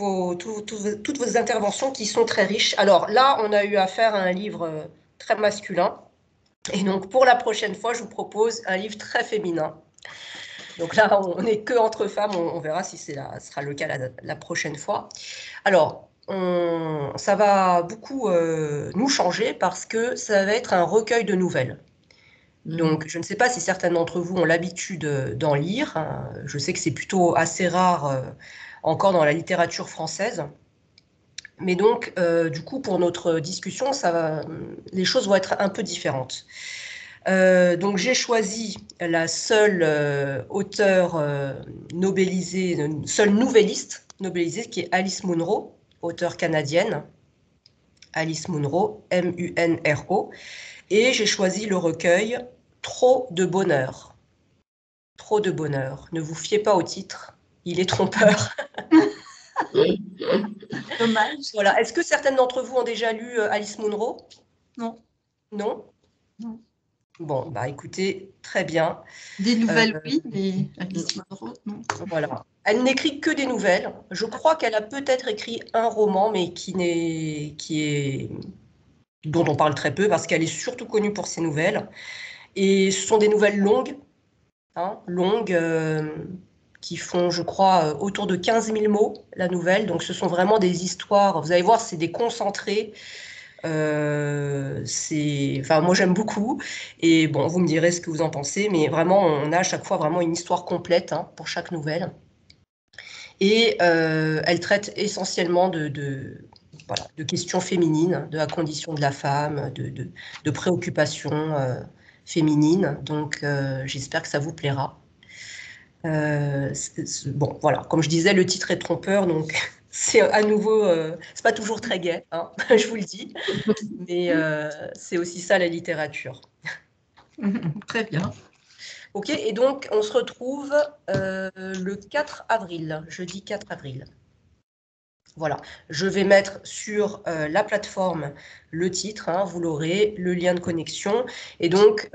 vos interventions qui sont très riches. Alors là, on a eu affaire à un livre très masculin. Et donc, pour la prochaine fois, je vous propose un livre très féminin. Donc là, on n'est que entre femmes. On verra si ce sera le cas la prochaine fois. Alors, ça va beaucoup nous changer parce que ça va être un recueil de nouvelles. Donc, je ne sais pas si certains d'entre vous ont l'habitude d'en lire. Je sais que c'est plutôt assez rare encore dans la littérature française. Mais donc, du coup, pour notre discussion, les choses vont être un peu différentes. Donc, j'ai choisi la seule auteure nobelisée, seule nouvelliste nobelisée, qui est Alice Munro, auteure canadienne. Alice Munro, M-U-N-R-O. Et j'ai choisi le recueil Trop de bonheur. Trop de bonheur. Ne vous fiez pas au titre, il est trompeur. Dommage. Voilà. Est-ce que certaines d'entre vous ont déjà lu Alice Munro? Non. Non? Non. Bon, bah écoutez, très bien. Des nouvelles, oui, mais Alice Munro, non. Voilà. Elle n'écrit que des nouvelles. Je crois qu'elle a peut-être écrit un roman, mais dont on parle très peu, parce qu'elle est surtout connue pour ses nouvelles. Et ce sont des nouvelles longues, qui font, je crois, autour de 15 000 mots, la nouvelle. Donc, ce sont vraiment des histoires, vous allez voir, c'est des concentrés. Moi, j'aime beaucoup. Et bon, vous me direz ce que vous en pensez, mais vraiment, on a à chaque fois vraiment une histoire complète pour chaque nouvelle. Et elle traite essentiellement de questions féminines, de la condition de la femme, de préoccupations féminines. Donc, j'espère que ça vous plaira. Bon, voilà, comme je disais, le titre est trompeur, donc c'est à nouveau, c'est pas toujours très gai, je vous le dis, mais c'est aussi ça la littérature. Très bien. Ok, et donc on se retrouve le 4 avril, jeudi 4 avril. Voilà, je vais mettre sur la plateforme le titre, vous l'aurez, le lien de connexion. Et donc,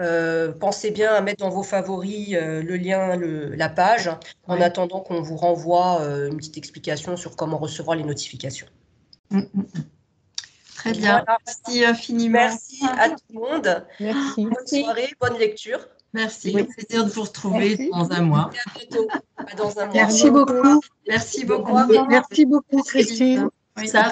pensez bien à mettre dans vos favoris le lien, la page, en attendant qu'on vous renvoie une petite explication sur comment recevoir les notifications. Très bien, voilà. Merci infiniment. Merci à tout le monde. Merci. Bonne soirée, bonne lecture. Merci, au plaisir de vous retrouver dans un mois. À bientôt. Dans un mois. Merci beaucoup. Merci beaucoup. Merci beaucoup, Christine. Oui, ça